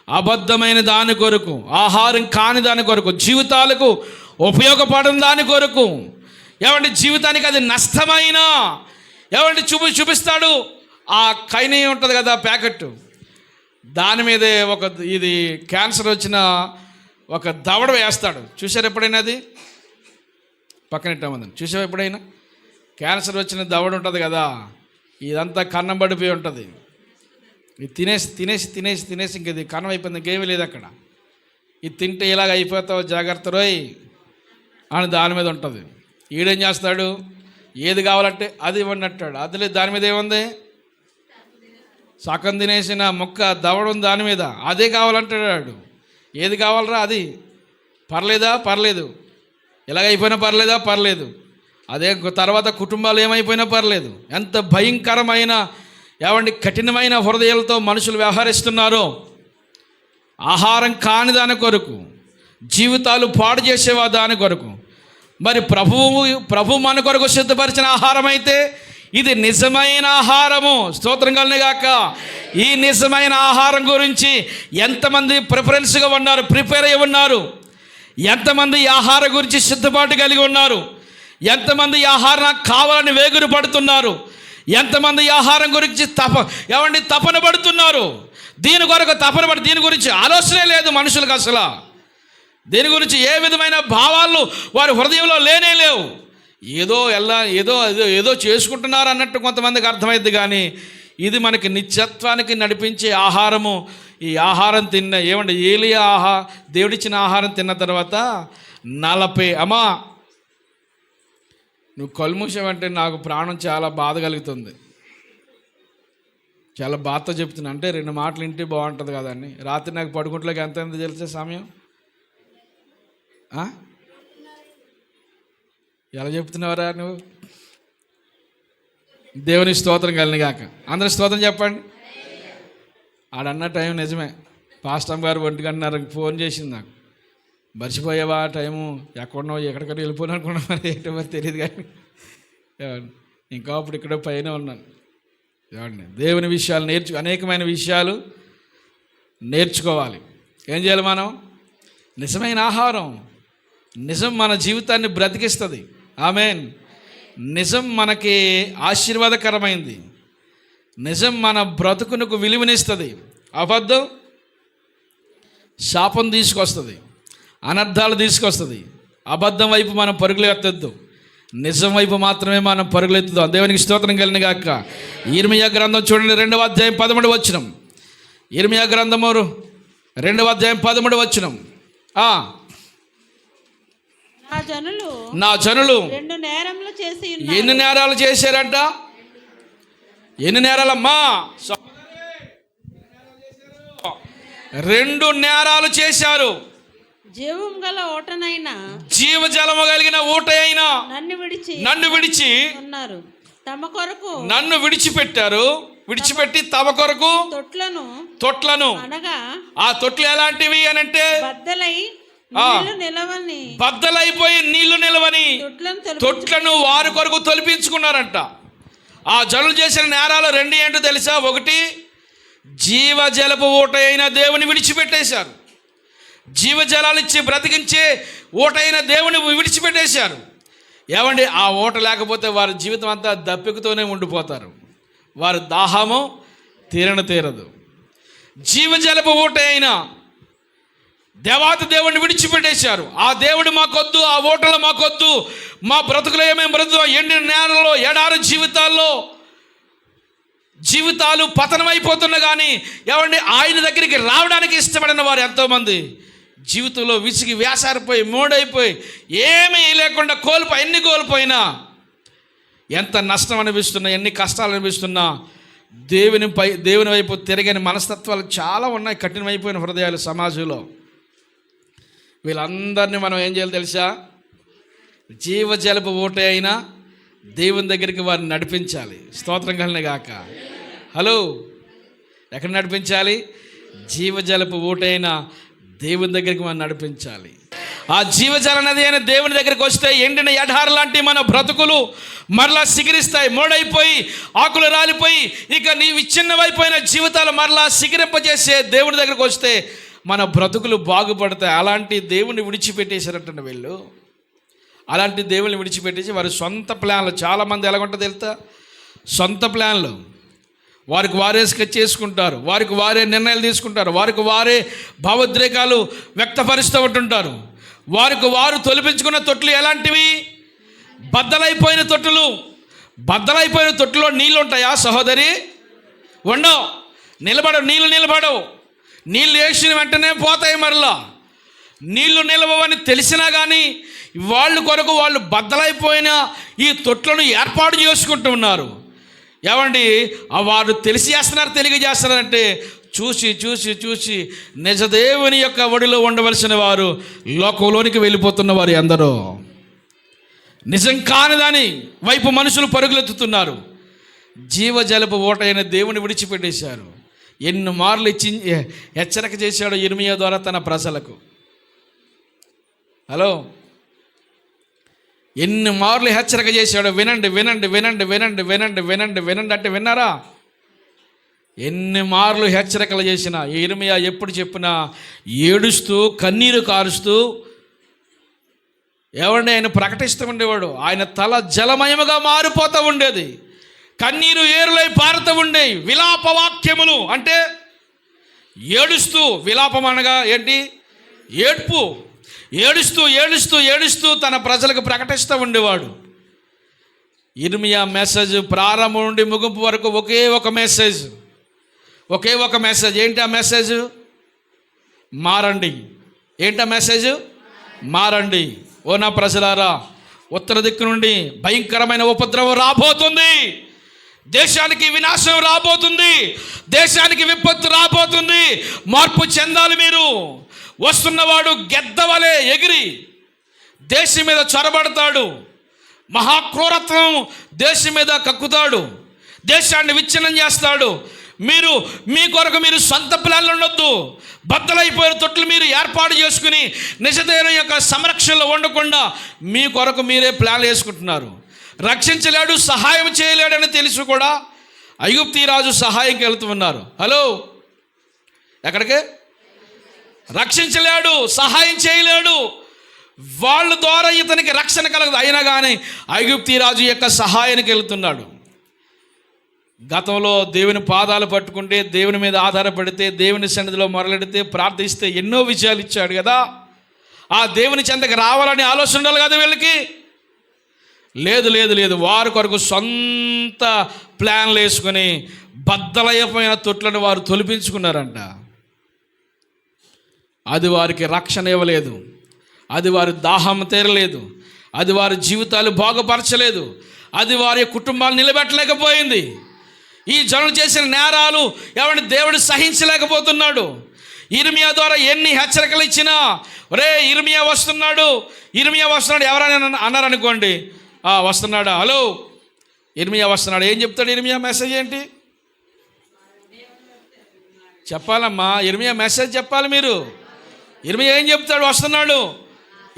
అబద్ధమైన దాని కొరకు, ఆహారం కాని దాని కొరకు, జీవితాలకు ఉపయోగపడని దాని కొరకు, ఏమంటే జీవితానికి అది నష్టమైన ఏమంటే చూపిస్తాడు. ఆ కైనీ ఉంటుంది కదా ప్యాకెట్, దాని మీదే ఇది క్యాన్సర్ వచ్చిన ఒక దవడ వేస్తాడు. చూసారు ఎప్పుడైనా? అది పక్కనెట్టామందని చూసావు ఎప్పుడైనా? క్యాన్సర్ వచ్చిన దవడ ఉంటుంది కదా, ఇదంతా కన్నం పడిపోయి ఉంటుంది. ఇది తినేసి ఇంక ఇది కన్నం అయిపోయింది, ఇంకేమీ లేదు అక్కడ. ఇది తింటే ఇలాగ అయిపోతావు, జాగ్రత్త రోయ్ అని దాని మీద ఉంటుంది. ఈడేం చేస్తాడు? ఏది కావాలంటే అది ఇవ్వండి అంటాడు. అది లేదు, దాని మీద ఏముంది? సగం తినేసిన ముక్క దవడ ఉంది దాని మీద, అదే కావాలంటాడు. ఏది కావాలరా? అది. పర్లేదు. ఎలాగైపోయినా పర్లేదు. అదే తర్వాత కుటుంబాలు ఏమైపోయినా పర్లేదు. ఎంత భయంకరమైన కఠినమైన హృదయాలతో మనుషులు వ్యవహరిస్తున్నారో. ఆహారం కాని దాని కొరకు, జీవితాలు పాడు చేసేవా దాని కొరకు. మరి ప్రభు మన కొరకు సిద్ధపరిచిన ఆహారం అయితే ఇది నిజమైన ఆహారము. స్తోత్రం కలుగును గాక. ఈ నిజమైన ఆహారం గురించి ఎంతమంది ప్రిపేర్ అయి ఉన్నారు? ఎంతమంది ఈ ఆహారం గురించి సిద్ధపాటు కలిగి ఉన్నారు? ఎంతమంది ఈ ఆహారం కావాలని వేగురు పడుతున్నారు? ఎంతమంది ఈ ఆహారం గురించి తపన పడుతున్నారు? దీని కొరకు దీని గురించి ఆలోచనే లేదు మనుషులకు. అసలు దీని గురించి ఏ విధమైన భావాలు వారి హృదయంలో లేవు. ఏదో చేసుకుంటున్నారు అన్నట్టు కొంతమందికి అర్థమైంది. కానీ ఇది మనకి నిత్యత్వానికి నడిపించే ఆహారము. ఈ ఆహారం ఏలియా దేవుడిచ్చిన ఆహారం తిన్న తర్వాత 40 అమ్మా నువ్వు కల్ముషమంటే నాకు ప్రాణం చాలా బాధ కలుగుతుంది. చాలా బాధతో చెప్తున్నా. అంటే 2 మాటలు వింటే బాగుంటుంది కదండి. రాత్రి నాకు పడుకుంటలోకి ఎంత తెలుసే సమయం? ఎలా చెప్తున్నావురా నువ్వు? దేవుని స్తోత్రం కలిగాక అందరి స్తోత్రం చెప్పండి. ఆడన్న టైం నిజమే. పాస్టర్ గారు 1:30 ఫోన్ చేసింది నాకు. మర్చిపోయావా టైము, ఎక్కడున్నావు, ఎక్కడికన్నా వెళ్ళిపోయినా అనుకున్నా, మరి ఏంటో మరి తెలియదు కానీ ఇంకా అప్పుడు ఇక్కడ పైన ఉన్నాను. ఏమండి, దేవుని విషయాలు అనేకమైన విషయాలు నేర్చుకోవాలి. ఏం చేయాలి మనం? నిజమైన ఆహారం. నిజం మన జీవితాన్ని బ్రతికిస్తుంది. ఆమేన్. నిజం మనకి ఆశీర్వాదకరమైంది. నిజం మన బ్రతుకునకు విలువనిస్తుంది. అబద్ధం శాపం తీసుకొస్తుంది, అనర్థాలు తీసుకొస్తుంది. అబద్ధం వైపు మనం పరుగులు ఎత్తద్దు, నిజం వైపు మాత్రమే మనం పరుగులు ఎత్తుదాం. దేవునికి స్తోత్రం కలిగిన గాక. ఇర్మియా గ్రంథం చూడండి, 2వ అధ్యాయం 13వ వచనం. ఇర్మియా గ్రంథము 2వ అధ్యాయం 13వ వచనం. నా జనులు 2 నేరములు చేసి ఎన్ని నేరాలు చేశారంట? ఎన్ని నేరాలమ్మా? 2 నేరాలు చేశారు. జీవము గల ఓటనైనా, జీవజలము కలిగిన ఊట అయినా నన్ను విడిచి ఉన్నారు. తమ కొరకు నన్ను విడిచిపెట్టారు. విడిచిపెట్టి తమ కొరకు తొట్లను అనగా ఆ తొట్లు ఎలాంటివి అని అంటే బద్దలైపోయి నీళ్లు నిలవని తొట్లను వారి కొరకు తొలిపించుకున్నారంట. ఆ జనులు చేసిన నేరాలు 2 ఏంటో తెలుసా? 1, జీవజలపు ఊట అయిన దేవుని విడిచిపెట్టేశారు. జీవజలాలు ఇచ్చి బ్రతికించే ఊట అయిన దేవుని విడిచిపెట్టేశారు. ఏమండి, ఆ ఊట లేకపోతే వారి జీవితం అంతా దప్పికతోనే ఉండిపోతారు. వారి దాహము తీరదు. జీవజలపు ఊట అయిన దేవాతి దేవుడిని విడిచిపెట్టేశారు. ఆ దేవుడు మాకొద్దు, ఆ ఊటలు మాకొద్దు, మా బ్రతుకులో ఏమేమి బ్రతుకు, ఎండిన నేలలో ఎడారి జీవితాలు పతనమైపోతున్నా కానీ ఏమండి, ఆయన దగ్గరికి రావడానికి ఇష్టపడిన వారు ఎంతోమంది జీవితంలో విసిగి వేసారిపోయి మూడైపోయి ఏమీ లేకుండా ఎన్ని కోల్పోయినా, ఎంత నష్టం అనిపిస్తున్నా, ఎన్ని కష్టాలు అనిపిస్తున్నా, దేవుని వైపు తిరగని మనస్తత్వాలు చాలా ఉన్నాయి. కఠినమైపోయిన హృదయాలు సమాజంలో. వీళ్ళందరినీ మనం ఏం చేయాలి తెలుసా? జీవజలపు ఊట అయినా దేవుని దగ్గరికి వారిని నడిపించాలి. స్తోత్రం కలిగిన గాక. హలో, ఎక్కడ నడిపించాలి? జీవజలపు ఊట అయినా దేవుని దగ్గరికి మనం నడిపించాలి. ఆ జీవజల నది అయిన దేవుని దగ్గరికి వస్తే ఎండిన ఎడారి లాంటి మన బ్రతుకులు మరలా సిగిరిస్తాయి. మోడైపోయి ఆకులు రాలిపోయి ఇక నీ విచ్ఛిన్నమైపోయిన జీవితాలు మరలా సిగిరింపజేసే దేవుని దగ్గరికి వస్తే మన బ్రతుకులు బాగుపడతాయి. అలాంటి దేవుని విడిచిపెట్టేశారంట వీళ్ళు. అలాంటి దేవుని విడిచిపెట్టేసి వారి సొంత ప్లాన్లు. చాలామంది ఎలాగుంటుందో తెలుసా? సొంత ప్లాన్లు. వారికి వారే స్కెచ్ చేసుకుంటారు, వారికి వారే నిర్ణయాలు తీసుకుంటారు, వారికి వారే భావోద్రేకాలు వ్యక్తపరుస్తూ ఉంటుంటారు. వారికి వారు తొలిపించుకున్న తొట్లు ఎలాంటివి? బద్దలైపోయిన తొట్టులు. బద్దలైపోయిన తొట్టులో నీళ్ళు ఉంటాయా సహోదరి? ఉండవు. నీళ్ళు నిలబడవు. నీళ్ళు వేసిన వెంటనే పోతాయి. మరలా నీళ్లు నిలవని తెలిసినా కానీ వాళ్ళు కొరకు వాళ్ళు బద్దలైపోయిన ఈ తొట్లను ఏర్పాటు చేసుకుంటూ ఉన్నారు. ఏమండి, వారు తెలిసి చేస్తున్నారు, తెలియజేస్తున్నారంటే చూసి చూసి చూసి నిజదేవుని యొక్క ఒడిలో ఉండవలసిన వారు లోకంలోనికి వెళ్ళిపోతున్న వారు ఎందరో. నిజం కాని దాని వైపు మనుషులు పరుగులెత్తుతున్నారు. జీవజలపు ఊట అయిన దేవుని విడిచిపెట్టేశారు. ఎన్ని మార్లు హెచ్చరిక చేశాడు ఇర్మియా ద్వారా తన ప్రజలకు. హలో, ఎన్ని మార్లు హెచ్చరిక చేశాడు. వినండి వినండి వినండి వినండి వినండి వినండి వినండి అంటే విన్నారా? ఎన్ని మార్లు హెచ్చరికలు చేసినా ఇర్మియా ఎప్పుడు చెప్పినా ఏడుస్తూ కన్నీరు కారుస్తూ ఏమండి ఆయన ప్రకటిస్తూ ఉండేవాడు. ఆయన తల జలమయముగా మారిపోతూ ఉండేది. కన్నీరు ఏరులై పారుతూ ఉండేవి. విలాప వాక్యములు అంటే ఏడుస్తూ, విలాపం అనగా ఏంటి? ఏడ్పు. ఏడుస్తూ ఏడుస్తూ ఏడుస్తూ తన ప్రజలకు ప్రకటిస్తూ ఉండేవాడు. ఇర్మియా మెసేజ్ ప్రారంభం నుండి ముగింపు వరకు ఒకే ఒక మెసేజ్. ఏంటి ఆ మెసేజ్? మారండి. ఏంటి ఆ మెసేజ్? మారండి. ఓ నా ప్రజలారా, ఉత్తర దిక్కు నుండి భయంకరమైన ఉపద్రవం రాబోతుంది. దేశానికి వినాశనం రాబోతుంది. దేశానికి విపత్తు రాబోతుంది. మార్పు చెందాలి మీరు. వస్తున్నవాడు గెద్దవలే ఎగిరి దేశం మీద చొరబడతాడు. మహాక్రూరత్వం దేశం మీద కక్కుతాడు, దేశాన్ని విచ్ఛిన్నం చేస్తాడు. మీరు మీ కొరకు మీరు సొంత ప్లాన్లు ఉండొద్దు. బద్దలైపోయిన తొట్లు మీరు ఏర్పాటు చేసుకుని నిజదైన యొక్క సంరక్షణలో ఉండకుండా మీ కొరకు మీరే ప్లాన్లు వేసుకుంటున్నారు. రక్షించలేడు, సహాయం చేయలేడని తెలిసి కూడా ఐగుప్తీ రాజు సహాయంకి వెళ్తూ ఉన్నారు. హలో, ఎక్కడికి? రక్షించలేడు, సహాయం చేయలేడు, వాళ్ళ ద్వారా ఇతనికి రక్షణ కలగదు. అయినా కానీ ఐగుప్తీ రాజు యొక్క సహాయానికి వెళ్తున్నాడు. గతంలో దేవుని పాదాలు పట్టుకుంటే, దేవుని మీద ఆధారపడితే, దేవుని సన్నిధిలో మొరలెడితే, ప్రార్థిస్తే ఎన్నో విజయాలు ఇచ్చాడు కదా. ఆ దేవుని చెంతకు రావాలని ఆలోచన ఉండాలి కదా వీళ్ళకి. లేదు లేదు లేదు, వారి కొరకు సొంత ప్లాన్లు వేసుకొని బద్దలైపోయిన తొట్లను వారు తొలిపించుకున్నారంట. అది వారికి రక్షణ ఇవ్వలేదు, అది వారి దాహం తీరలేదు, అది వారి జీవితాలు బాగుపరచలేదు, అది వారి కుటుంబాలు నిలబెట్టలేకపోయింది. ఈ జనులు చేసిన నేరాలు ఎవరిని దేవుడు సహించలేకపోతున్నాడు. ఇర్మియా ద్వారా ఎన్ని హెచ్చరికలు ఇచ్చినా, రే ఇర్మియా వస్తున్నాడు, ఇర్మియా వస్తున్నాడు ఎవరైనా అన్నారనుకోండి, వస్తున్నాడా, హలో ఇర్మియా వస్తున్నాడు, ఏం చెప్తాడు ఇర్మియా మెసేజ్ ఏంటి చెప్పాలమ్మా? ఇర్మియా మెసేజ్ చెప్పాలి మీరు. ఇర్మియా ఏం చెప్తాడు? వస్తున్నాడు.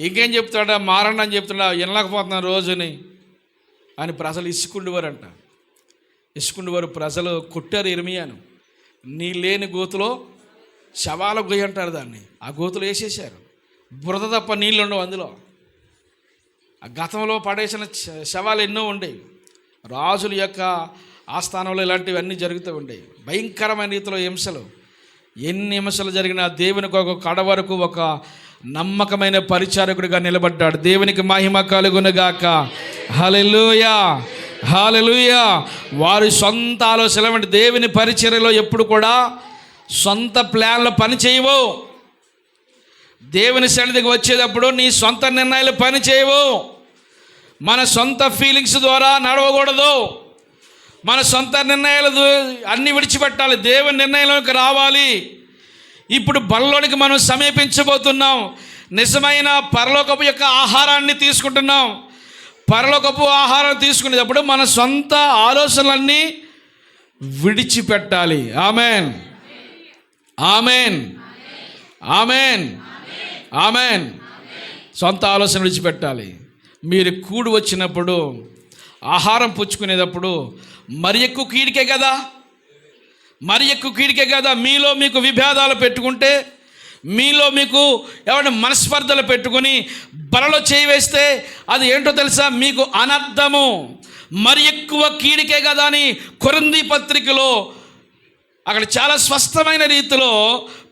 ఇంకేం చెప్తాడా? మారండి అని చెప్తున్నా, వినలేకపోతున్నాను రోజుని అని ప్రజలు ఇసుకుండేవారంట. ఇసుకుండేవారు ప్రజలు కొట్టారు ఇర్మియాను. నీ లేని గోతులో శవాల గొయ్యి అంటారు దాన్ని. ఆ గోతులు వేసేసారు, బురద తప్ప నీళ్ళు ఉండవు అందులో. ఆ గతంలో పడేసిన శవాలు ఎన్నో ఉండేవి. రాజుల యొక్క ఆస్థానంలో ఇలాంటివన్నీ జరుగుతూ ఉండేవి. భయంకరమైన రీతిలో హింసలు, ఎన్ని హింసలు జరిగినా దేవునికి ఒక కడ వరకు ఒక నమ్మకమైన పరిచారకుడిగా నిలబడ్డాడు. దేవునికి మహిమ కలుగునుగాక. హల్లెలూయా, హల్లెలూయా. వారి సొంత ఆలోచనలు అంటే దేవుని పరిచర్యలో ఎప్పుడు కూడా సొంత ప్లాన్లు పని చేయవు. దేవుని సన్నిధికి వచ్చేటప్పుడు నీ సొంత నిర్ణయాలు పని చేయవు. మన సొంత ఫీలింగ్స్ ద్వారా నడవకూడదు. మన సొంత నిర్ణయాలు అన్నీ విడిచిపెట్టాలి, దేవుని నిర్ణయంలోకి రావాలి. ఇప్పుడు బలలోనికి మనం సమీపించబోతున్నాం. నిజమైన పరలోకపు యొక్క ఆహారాన్ని తీసుకుంటున్నాం. పరలోకపు ఆహారం తీసుకునేటప్పుడు మన సొంత ఆలోచనలన్నీ విడిచిపెట్టాలి. Amen, amen, amen, amen. సొంత ఆలోచన విడిచిపెట్టాలి. మీరు కూడి వచ్చినప్పుడు ఆహారం పుచ్చుకునేటప్పుడు మరి ఎక్కువ కీడికే కదా, మరి ఎక్కువ కీడికే కదా. మీలో మీకు విభేదాలు పెట్టుకుంటే, మీలో మీకు ఎవరైనా మనస్పర్ధలు పెట్టుకుని బలలో చేయి వేస్తే అది ఏంటో తెలుసా? మీకు అనర్థము. మరి ఎక్కువ కీడికే కదా అని కొరింథీ పత్రికలో అక్కడ చాలా స్పష్టమైన రీతిలో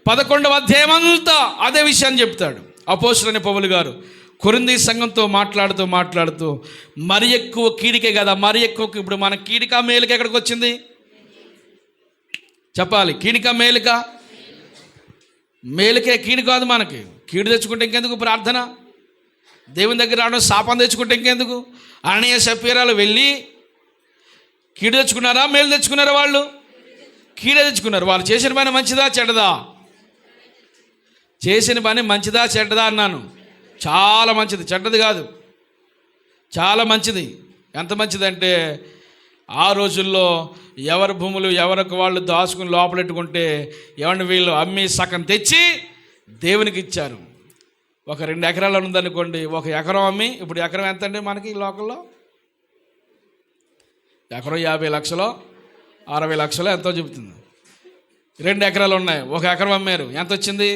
11వ అధ్యాయం అంతా అదే విషయాన్ని చెప్తాడు అపోస్తలుడైన పౌలు గారు. కొరింథీ సంఘంతో మాట్లాడుతూ మరి ఎక్కువ కీడికే కదా, మరి ఎక్కువ. ఇప్పుడు మన కీడిక మేలుక ఎక్కడికి వచ్చింది చెప్పాలి? కీడిక మేలుక, మేలుకే, కీడు కాదు మనకి. కీడు తెచ్చుకుంటే ఇంకెందుకు ప్రార్థన? దేవుని దగ్గర రావడం, శాపం తెచ్చుకుంటే ఇంకెందుకు? అననీయ సప్పీరాలు వెళ్ళి కీడు తెచ్చుకున్నారా, మేలు తెచ్చుకున్నారా? వాళ్ళు కీడే తెచ్చుకున్నారు. వాళ్ళు చేసిన పని మంచిదా చెడ్డదా? చేసిన పని మంచిదా చెడ్డదా అన్నాను. చాలా మంచిది, చెడ్డది కాదు, చాలా మంచిది. ఎంత మంచిదంటే ఆ రోజుల్లో ఎవరి భూములు ఎవరికి వాళ్ళు దాచుకుని లోపలెట్టుకుంటే ఎవరిని వీళ్ళు అమ్మి సగం తెచ్చి దేవునికి ఇచ్చారు. ఒక 2 ఎకరాలు ఉందనుకోండి, 1 ఎకరం అమ్మి, ఇప్పుడు ఎకరం ఎంత అండి మనకి ఈ లోకల్లో? ఎకరం 50 లక్షలు 60 లక్షలు ఎంతో చెబుతుంది. 2 ఎకరాలు ఉన్నాయి, 1 ఎకరం అమ్మారు, ఎంత వచ్చింది?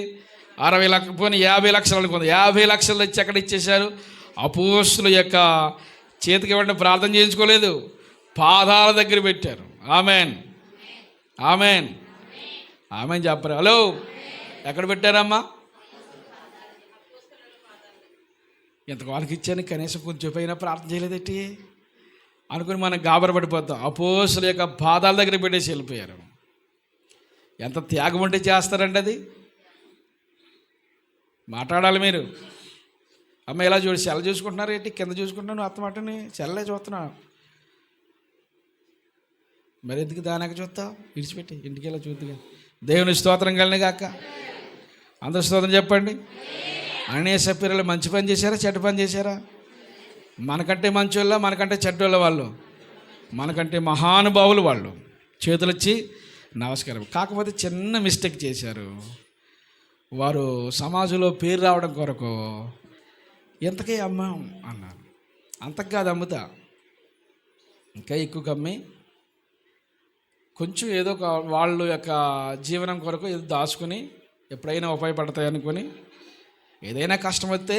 60 లక్షలు. పోనీ 50 లక్షలు అనుకుంది. 50 లక్షలు వచ్చి ఎక్కడ ఇచ్చేశారు? అపోస్తుల యొక్క చేతికి ఇవ్వండి, ప్రార్థన చేయించుకోలేదు, పాదాల దగ్గర పెట్టారు. ఆమెన్, ఆమెన్, ఆమెన్ చెప్పరు. హలో, ఎక్కడ పెట్టారమ్మా? ఎంతకాలకి ఇచ్చాను, కనీసం కొంచెం పైన ప్రార్థన చేయలేదట్టి అనుకుని మనం గాబరపడిపోతాం. అపోస్తుల యొక్క పాదాల దగ్గర పెట్టేసి వెళ్ళిపోయారు. ఎంత త్యాగం ఉంటే చేస్తారండి అది. మాట్లాడాలి మీరు. అమ్మ ఇలా చూసి సెల్ల చూసుకుంటున్నారు ఏంటి? కింద చూసుకుంటున్నాను, అత్త మాటని సెల్లే చూస్తున్నా. మరి ఎందుకు దానికి చూస్తావు? విడిచిపెట్టి ఇంటికి వెళ్ళి చూద్దుగా. దేవుని స్తోత్రం కలిగిన గాక. అందరు స్తోత్రం చెప్పండి. అననీయ సప్పీరాలు మంచి పని చేశారా చెడ్డ పని చేశారా? మనకంటే మంచోళ్ళ, మనకంటే చెడ్డోళ్ళ వాళ్ళు, మనకంటే మహానుభావులు వాళ్ళు. చేతులొచ్చి నమస్కారం. కాకపోతే చిన్న మిస్టేక్ చేశారు. వారు సమాజంలో పేరు రావడం కొరకు ఎంతకే అమ్మాం అన్నారు. అంతకు కాదు, అమ్ముతా ఇంకా ఎక్కువ అమ్మి కొంచెం ఏదో ఒక వాళ్ళ యొక్క జీవనం కొరకు ఏదో దాచుకుని ఎప్పుడైనా ఉపయోగపడతాయి అనుకుని, ఏదైనా కష్టం వస్తే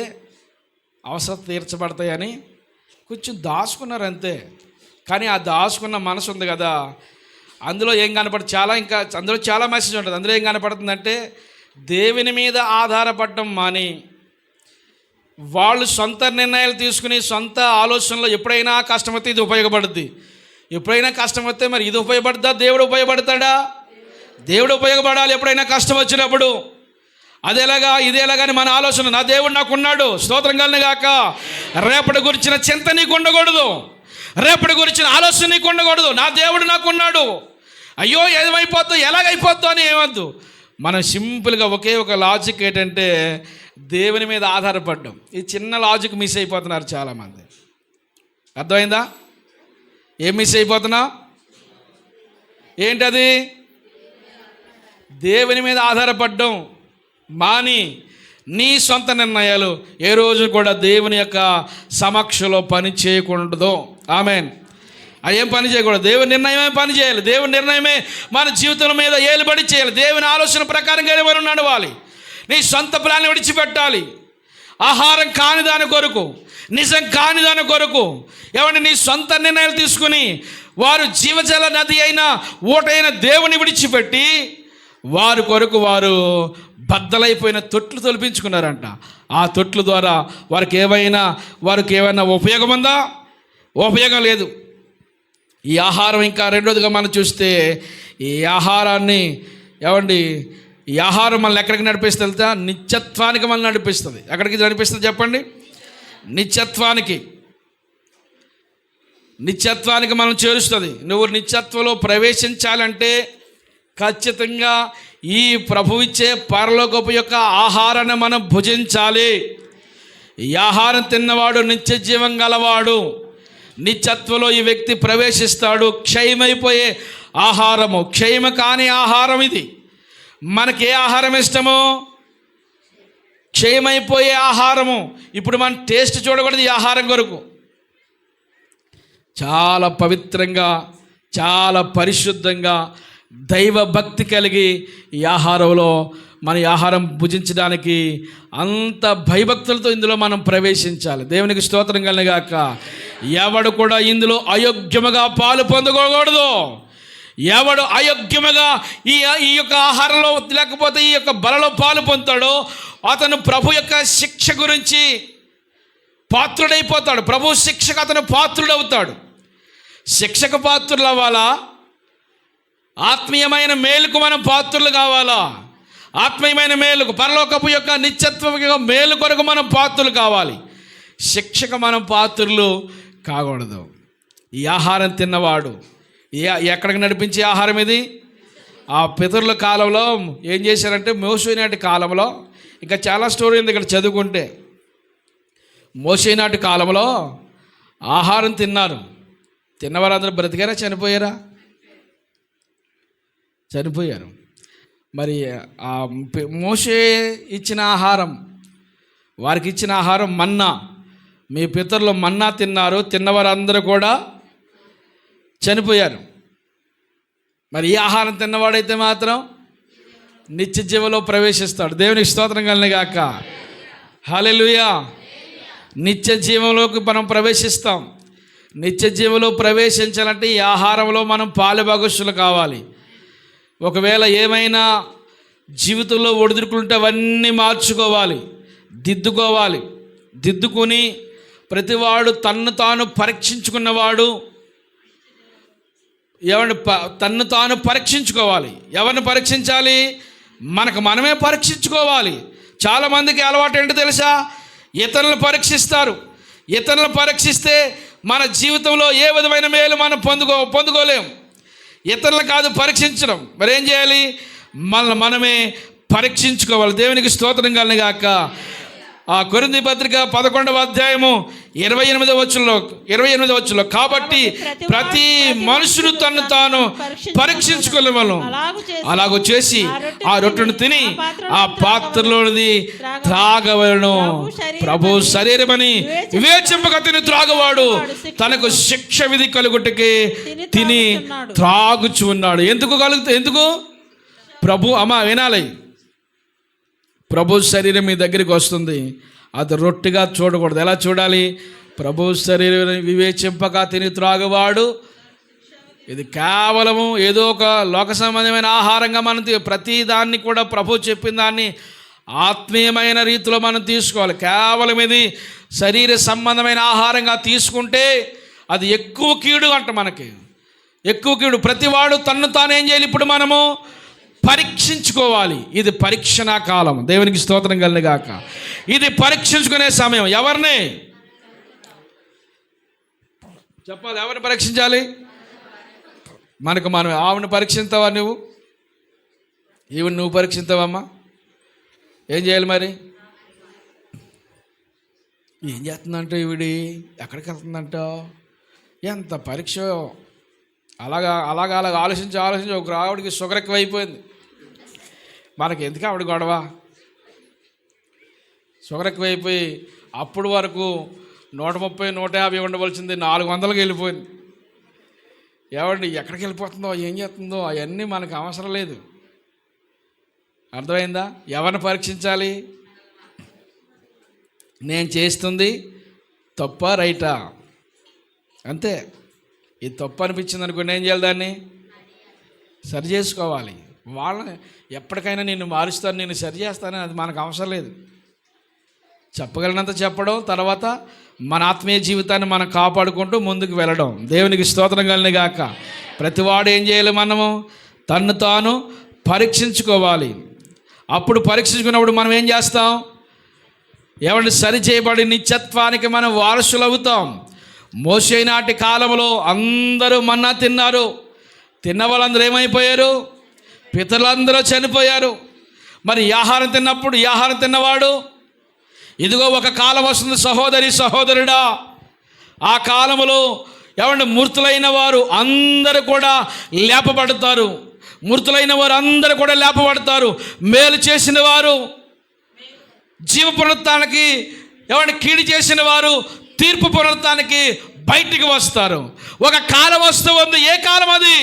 అవసరం తీర్చబడతాయని కొంచెం దాచుకున్నారు అంతే. కానీ ఆ దాచుకున్న మనసు ఉంది కదా, అందులో ఏం కనపడుతుంది, ఇంకా అందులో చాలా మెసేజ్ ఉంటుంది. అందులో ఏం కనపడుతుందంటే, దేవుని మీద ఆధారపడటం మాని వాళ్ళు సొంత నిర్ణయాలు తీసుకుని సొంత ఆలోచనలో ఎప్పుడైనా కష్టం వస్తే ఇది ఉపయోగపడుద్ది, ఎప్పుడైనా కష్టం వస్తే మరి ఇది ఉపయోగపడుతుందా, దేవుడు ఉపయోగపడతాడా? దేవుడు ఉపయోగపడాలి ఎప్పుడైనా కష్టం వచ్చినప్పుడు. అదేలాగా ఇదేలాగాని మన ఆలోచన, నా దేవుడు నాకున్నాడు, స్తోత్రం కలుగును గాక. రేపటి గురించిన చింత నీకు ఉండకూడదు, రేపటి గురించిన ఆలోచన నీకు ఉండకూడదు. నా దేవుడు నాకున్నాడు, అయ్యో ఏమైపోద్దు ఎలాగైపోద్దు అని ఏమద్దు. మనం సింపుల్గా ఒకే ఒక లాజిక్ ఏంటంటే దేవుని మీద ఆధారపడడం. ఈ చిన్న లాజిక్ మిస్ అయిపోతున్నారు చాలామంది. అర్థమైందా? ఏం మిస్ అయిపోతున్నా? ఏంటది? దేవుని మీద ఆధారపడడం మాని నీ సొంత నిర్ణయాలు ఏ రోజు కూడా దేవుని యొక్క సమక్షంలో పని చేయకూడదు. ఆమెన్. ఏం పని చేయకూడదు, దేవుని నిర్ణయమే పని చేయాలి. దేవుని నిర్ణయమే మన జీవితం మీద ఏలుబడి చేయాలి. దేవుని ఆలోచన ప్రకారంగానే మనం నడవాలి. నీ సొంత ప్లాన్ విడిచిపెట్టాలి. ఆహారం కాని దాని కొరకు, నిజం కాని దాని కొరకు ఏమంటే నీ సొంత నిర్ణయాలు తీసుకుని వారు జీవజల నది అయిన ఊటైన దేవుని విడిచిపెట్టి వారి కొరకు వారు బద్దలైపోయిన తొట్లు తొలిపించుకున్నారంట. ఆ తొట్ల ద్వారా వారికి ఏమైనా ఉపయోగం ఉందా? ఉపయోగం లేదు. ఈ ఆహారం ఇంకా రెండోదిగా మనం చూస్తే, ఈ ఆహారాన్ని ఈ ఆహారం మనల్ని ఎక్కడికి నడిపిస్తుంది? నిత్యత్వానికి మనల్ని నడిపిస్తుంది. ఎక్కడికి నడిపిస్తుంది చెప్పండి? నిత్యత్వానికి మనం చేరుస్తుంది. నువ్వు నిత్యత్వంలో ప్రవేశించాలంటే ఖచ్చితంగా ఈ ప్రభువిచ్చే పరలోకపు యొక్క ఆహారాన్ని మనం భుజించాలి. ఈ ఆహారం తిన్నవాడు నిత్య జీవం గలవాడు. నిత్యత్వంలో ఈ వ్యక్తి ప్రవేశిస్తాడు. క్షయమైపోయే ఆహారము, క్షయమ కాని ఆహారం ఇది. మనకి ఏ ఆహారం ఇష్టమో? క్షయమైపోయే ఆహారము. ఇప్పుడు మనం టేస్ట్ చూడకూడదు. ఈ ఆహారం కొరకు చాలా పవిత్రంగా, చాలా పరిశుద్ధంగా, దైవ భక్తి కలిగి ఈ ఆహారంలో మన ఈ ఆహారం భుజించడానికి అంత భయభక్తులతో ఇందులో మనం ప్రవేశించాలి. దేవునికి స్తోత్రం కలుగును గాక. ఎవడు కూడా ఇందులో అయోగ్యముగా పాలు పొందకూడదు. ఎవడు అయోగ్యముగా ఈ యొక్క ఆహారంలో లేకపోతే ఈ యొక్క బలలో పాలు పొందుతాడో అతను ప్రభు యొక్క శిక్ష గురించి పాత్రుడైపోతాడు. ప్రభు శిక్షకు అతను పాత్రుడవుతాడు. శిక్షకు పాత్రులు అవ్వాలా? ఆత్మీయమైన మేలుకు మనం పాత్రులు కావాలా? ఆత్మీయమైన మేలుకు, పరలోకపు యొక్క నిత్యత్వ మేలు కొరకు మనం పాత్రులు కావాలి. శిక్షకు మనం పాత్రులు కాకూడదు. ఈ ఆహారం తిన్నవాడు ఎక్కడికి నడిపించే ఆహారం ఇది? ఆ పితరుల కాలంలో ఏం చేశారంటే, మోషే నాటి కాలంలో, ఇంకా చాలా స్టోరీ ఉంది ఇక్కడ చదువుకుంటే. మోషే నాటి కాలంలో ఆహారం తిన్నారు. తిన్నవారందరూ బ్రతికారా, చనిపోయారా? చనిపోయారు. మరి ఆ మోషే ఇచ్చిన ఆహారం, వారికి ఇచ్చిన ఆహారం మన్నా. మీ పితరులు మన్నా తిన్నారు, తిన్నవారందరూ కూడా చనిపోయారు. మరి ఈ ఆహారం తిన్నవాడైతే మాత్రం నిత్య జీవంలో ప్రవేశిస్తాడు. దేవునికి స్తోత్రం కలుగును గాక. హల్లెలూయా. నిత్య జీవంలోకి మనం ప్రవేశిస్తాం. నిత్య జీవంలో ప్రవేశించాలంటే ఈ ఆహారంలో మనం పాలుభాగస్తులు కావాలి. ఒకవేళ ఏమైనా జీవితంలో ఒడిదుడుకులుంటే అవన్నీ మార్చుకోవాలి, దిద్దుకొని ప్రతివాడు తన్ను తాను పరీక్షించుకున్నవాడు తన్ను తాను పరీక్షించుకోవాలి. ఎవరిని పరీక్షించాలి? మనమే పరీక్షించుకోవాలి. చాలామందికి అలవాటు ఏంటో తెలుసా? ఇతరులను పరీక్షిస్తారు. ఇతరులను పరీక్షిస్తే మన జీవితంలో ఏ విధమైన మేలు మనం పొందుకోలేం. ఇతరులు కాదు పరీక్షించడం. మరి ఏం చేయాలి? మనమే పరీక్షించుకోవాలి. దేవునికి స్తోత్రం కలుగును గాక. ఆ కొరింథీ పత్రిక 11వ అధ్యాయము 28వ వచనంలో కాబట్టి ప్రతి మనుషుడు తను తాను పరీక్షించుకోలేవలను అలాగూ చేసి ఆ రొట్టెను తిని ఆ పాత్రలోనిది త్రాగవలను. ప్రభు శరీరమని వివేచింపక తిని త్రాగవాడు తనకు శిక్ష విధి కలుగుటకే తిని త్రాగుచు ఉన్నాడు. ఎందుకు ప్రభు వినాలి, ప్రభు శరీరం మీ దగ్గరికి వస్తుంది, అది రొట్టెగా చూడకూడదు. ఎలా చూడాలి? ప్రభు శరీరం వివేచింపక తిని త్రాగువాడు, ఇది కేవలము ఏదో ఒక లోక సంబంధమైన ఆహారంగా మనం ప్రతి దాన్ని కూడా ప్రభు చెప్పిన దాన్ని ఆత్మీయమైన రీతిలో మనం తీసుకోవాలి. కేవలం ఇది శరీర సంబంధమైన ఆహారంగా తీసుకుంటే అది ఎక్కువ కీడు అంట, మనకి ఎక్కువ కీడు. ప్రతివాడు తన్ను తాను ఏం చేయాలి? ఇప్పుడు మనము పరీక్షించుకోవాలి. ఇది పరీక్షణ కాలం. దేవునికి స్తోత్రం కలుగుగాక. ఇది పరీక్షించుకునే సమయం. ఎవరిని చెప్పాలి? ఎవరిని పరీక్షించాలి? మనం ఆవిడని పరీక్షిస్తావా? నువ్వు పరీక్షిస్తావమ్మా? ఏం చేయాలి మరి? ఏం చేస్తుందంట ఈవిడి? ఎక్కడికి వెళ్తుందంట? ఎంత పరీక్ష! అలాగా ఆలోచించి ఒక ఆవిడికి షుగర్ ఎక్కువ అయిపోయింది. మనకి ఎందుకు ఆవిడ గొడవ? షుగర్ ఎక్కువైపోయి అప్పుడు వరకు 130, 150 ఉండవలసింది 400కి వెళ్ళిపోయింది. ఏమండి ఎక్కడికి వెళ్ళిపోతుందో, ఏం చేస్తుందో అవన్నీ మనకు అవసరం లేదు. అర్థమైందా? ఎవరిని పరీక్షించాలి? నేను చేస్తుంది తప్పా రైటా? అంతే. ఇది తప్పు అనిపించింది అనుకోండి, ఏం చేయాలి? దాన్ని సరి చేసుకోవాలి. వాళ్ళని ఎప్పటికైనా నిన్ను మారుస్తాను, నేను సరి చేస్తానని అది మనకు అవసరం లేదు. చెప్పగలిగినంత చెప్పడం, తర్వాత మన ఆత్మీయ జీవితాన్ని మనం కాపాడుకుంటూ ముందుకు వెళ్ళడం. దేవునికి స్తోత్రం కలుగుగాక. ప్రతివాడు ఏం చేయాలి? మనము తన్ను తాను పరీక్షించుకోవాలి. అప్పుడు పరీక్షించుకున్నప్పుడు మనం ఏం చేస్తాం? ఏమంటే సరి చేయబడి నిత్యత్వానికి మనం వారసులు అవుతాం. మోషే నాటి కాలంలో అందరూ మన్నా తిన్నారు. తిన్న వాళ్ళందరూ ఏమైపోయారు? పితరులందరూ చనిపోయారు. మరి ఈ ఆహారం తిన్నవాడు, ఇదిగో ఒక కాలం వస్తుంది సహోదరుడా, ఆ కాలములో ఏమంటే మృతులైన వారు అందరూ కూడా లేపబడతారు. మేలు చేసిన వారు జీవ పునరుత్థానానికి, ఏమంటే కీడు చేసిన వారు తీర్పు పునరుత్థానానికి బయటికి వస్తారు. ఒక కాలం వస్తూ ఉంది. ఏ కాలం అది?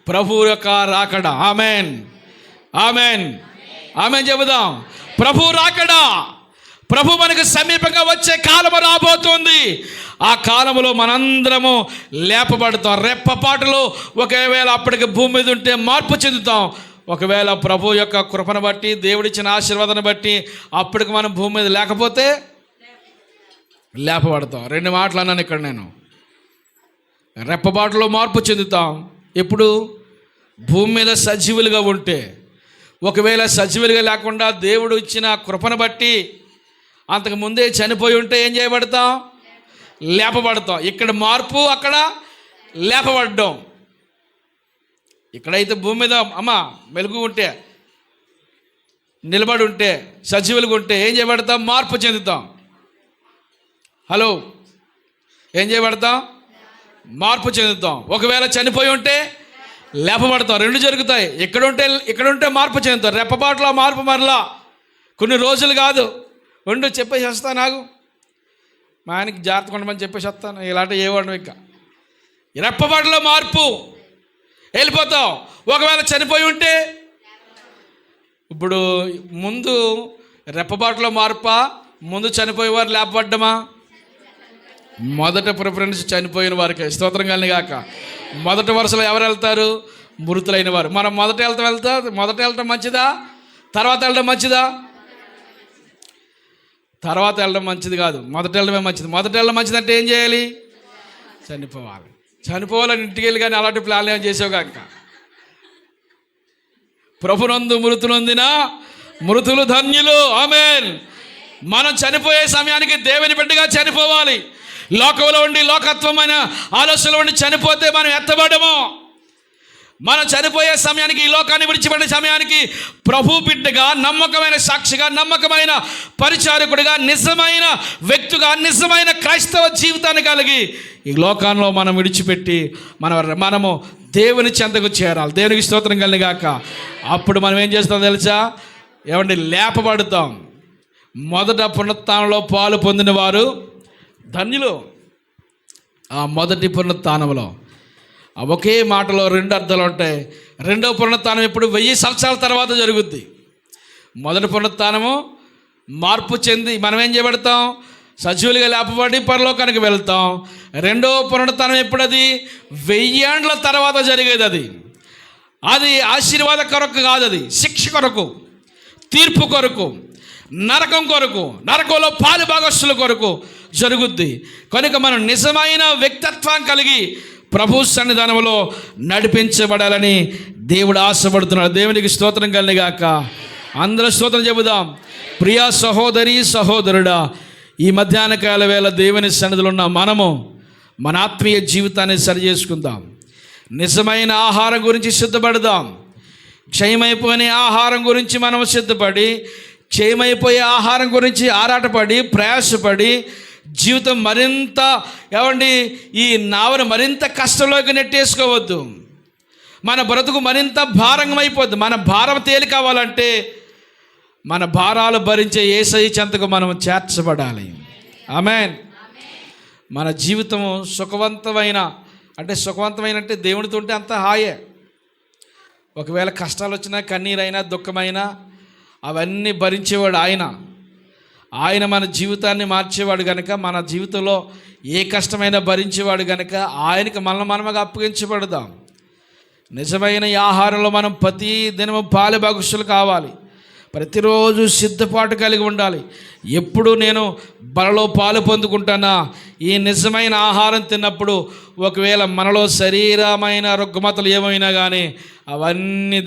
ప్రభు యొక్క రాకడ. ఆమెన్, ఆమెన్, ఆమెన్ చెబుదాం. ప్రభు రాకడ, ప్రభు మనకు సమీపంగా వచ్చే కాలము రాబోతుంది. ఆ కాలములో మనందరము లేపబడతాం. రెప్పపాటులో ఒకవేళ అప్పటికి భూమి మీద ఉంటే మార్పు చెందుతాం. ఒకవేళ ప్రభు యొక్క కృపను బట్టి, దేవుడిచ్చిన ఆశీర్వాదాన్ని బట్టి అప్పటికి మనం భూమి మీద లేకపోతే లేపబడతాం. 2 మాటలు అన్నాను ఇక్కడ నేను. రెప్పబాటులో మార్పు చెందుతాం. ఎప్పుడు? భూమి మీద సజీవులుగా ఉంటే. ఒకవేళ సజీవులుగా లేకుండా దేవుడు ఇచ్చిన కృపను బట్టి అంతకు ముందే చనిపోయి ఉంటే ఏం చేయబడతాం? లేపబడతాం. ఇక్కడ మార్పు, అక్కడ లేపబడ్డం. ఇక్కడైతే భూమి మీద మెలుగు ఉంటే, నిలబడి ఉంటే, సజీవులుగా ఉంటే ఏం చేయబడతాం? మార్పు చెందుతాం. హలో, ఏం చేయబడతాం? మార్పు చెందుతాం. ఒకవేళ చనిపోయి ఉంటే లేపబడతాం. 2 జరుగుతాయి. ఇక్కడ ఉంటే మార్పు చెందుతాం. రెప్పపాటులో మార్పు. మరలా కొన్ని రోజులు కాదు, చెప్పేసి వస్తాను. నాకు మా ఆయనకి జాగ్రత్తగా ఉండమని చెప్పేసి వస్తాను. ఇలాంటి ఏ వాడు ఇంకా రెప్పపాటులో మార్పు, వెళ్ళిపోతాం. ఒకవేళ చనిపోయి ఉంటే, ఇప్పుడు ముందు రెప్పపాటులో మార్పా, ముందు చనిపోయేవారు లేపబడ్డమా? మొదట ప్రిఫరెన్స్ చనిపోయిన వారికి. స్తోత్రం కలుగుగాక. మొదటి వరుసలో ఎవరు వెళ్తారు? మృతులైన వారు. మనం మొదట వెళ్ళటం మంచిదా? తర్వాత వెళ్ళడం మంచిదా? తర్వాత వెళ్ళడం మంచిది కాదు, మొదట వెళ్ళడమే మంచిది. మొదట వెళ్ళడం మంచిది అంటే ఏం చేయాలి? చనిపోవాలని ఇంటికి వెళ్ళి, కానీ అలాంటి ప్లాన్ ఏం చేసావు కాక. ప్రభునందు మృతులొందిన మృతులు ధన్యులు. ఆమేన్. మనం చనిపోయే సమయానికి దేవుని బిడ్డగా చనిపోవాలి. లోకంలో ఉండి లోకత్వమైన ఆలోచనలో ఉండి చనిపోతే మనం ఎత్తబడము. మనం చనిపోయే సమయానికి, ఈ లోకాన్ని విడిచిపెట్టే సమయానికి ప్రభు బిడ్డగా, నమ్మకమైన సాక్షిగా, నమ్మకమైన పరిచారకుడిగా, నిజమైన వ్యక్తిగా, నిజమైన క్రైస్తవ జీవితాన్ని కలిగి ఈ లోకంలో మనం విడిచిపెట్టి మనము దేవుని చెంతకు చేరాలి. దేవునికి స్తోత్రం కలిగాక. అప్పుడు మనం ఏం చేస్తాం తెలుసా? ఏమండి, లేపబడతాం. మొదట పునరుత్థానంలో పాలు పొందిన వారు ధన్యులు. ఆ మొదటి పునరుత్థానంలో ఒకే మాటలో రెండు అర్థాలు ఉంటాయి. రెండో పునరుత్థానం ఇప్పుడు 1000 సంవత్సరాల తర్వాత జరుగుద్ది. మొదటి పునరుత్థానము మార్పు చెంది మనం ఏం చేయబడతాం? సజీవులుగా లేపబడి పరలోకానికి వెళ్తాం. రెండో పునరుత్థానం ఎప్పుడు? అది 1000 ఏండ్ల తర్వాత జరిగేది. అది ఆశీర్వాద కొరకు కాదు, అది శిక్ష కొరకు, తీర్పు కొరకు, నరకం కొరకు, నరకంలో పాలు భాగస్తుల కొరకు జరుగుద్ది. కనుక మనం నిజమైన వ్యక్తిత్వం కలిగి ప్రభు సన్నిధానంలో నడిపించబడాలని దేవుడు ఆశపడుతున్నాడు. దేవునికి స్తోత్రం కలిగాక. అందరూ స్తోత్రం చెబుదాం. ప్రియా సహోదరి సహోదరుడా, ఈ మధ్యాహ్న కాల వేళ దేవుని సన్నిధిలో ఉన్న మనము మన ఆత్మీయ జీవితాన్ని సరి చేసుకుందాం. నిజమైన ఆహారం గురించి సిద్ధపడదాం. క్షయమైపోయిన ఆహారం గురించి మనం సిద్ధపడి, క్షయమైపోయే ఆహారం గురించి ఆరాటపడి, ప్రయాసపడి జీవితం మరింత ఈ నావను మరింత కష్టంలోకి నెట్టేసుకోవద్దు. మన బ్రతుకు మరింత భారంగా అయిపోద్ది. మన భారం తేలి కావాలంటే మన భారాలు భరించే యేసయ్య చెంతకు మనం చేర్చబడాలి. ఆమేన్. మన జీవితము సుఖవంతమైన అంటే దేవునితో ఉంటే అంత హాయే. ఒకవేళ కష్టాలు వచ్చినా, కన్నీరైనా, దుఃఖమైనా అవన్నీ భరించేవాడు ఆయన మన జీవితాన్ని మార్చేవాడు కనుక, మన జీవితంలో ఏ కష్టమైనా భరించేవాడు కనుక ఆయనకి మనముగా అప్పగించబడదాం. నిజమైన ఈ ఆహారంలో మనం ప్రతి దినము పాలు భాగస్తులు కావాలి. ప్రతిరోజు సిద్ధపాటు కలిగి ఉండాలి. ఎప్పుడు నేను బలలో పాలు పొందుకుంటానా? ఈ నిజమైన ఆహారం తిన్నప్పుడు ఒకవేళ మనలో శరీరమైన రుగ్మతలు ఏమైనా కానీ అవన్నీ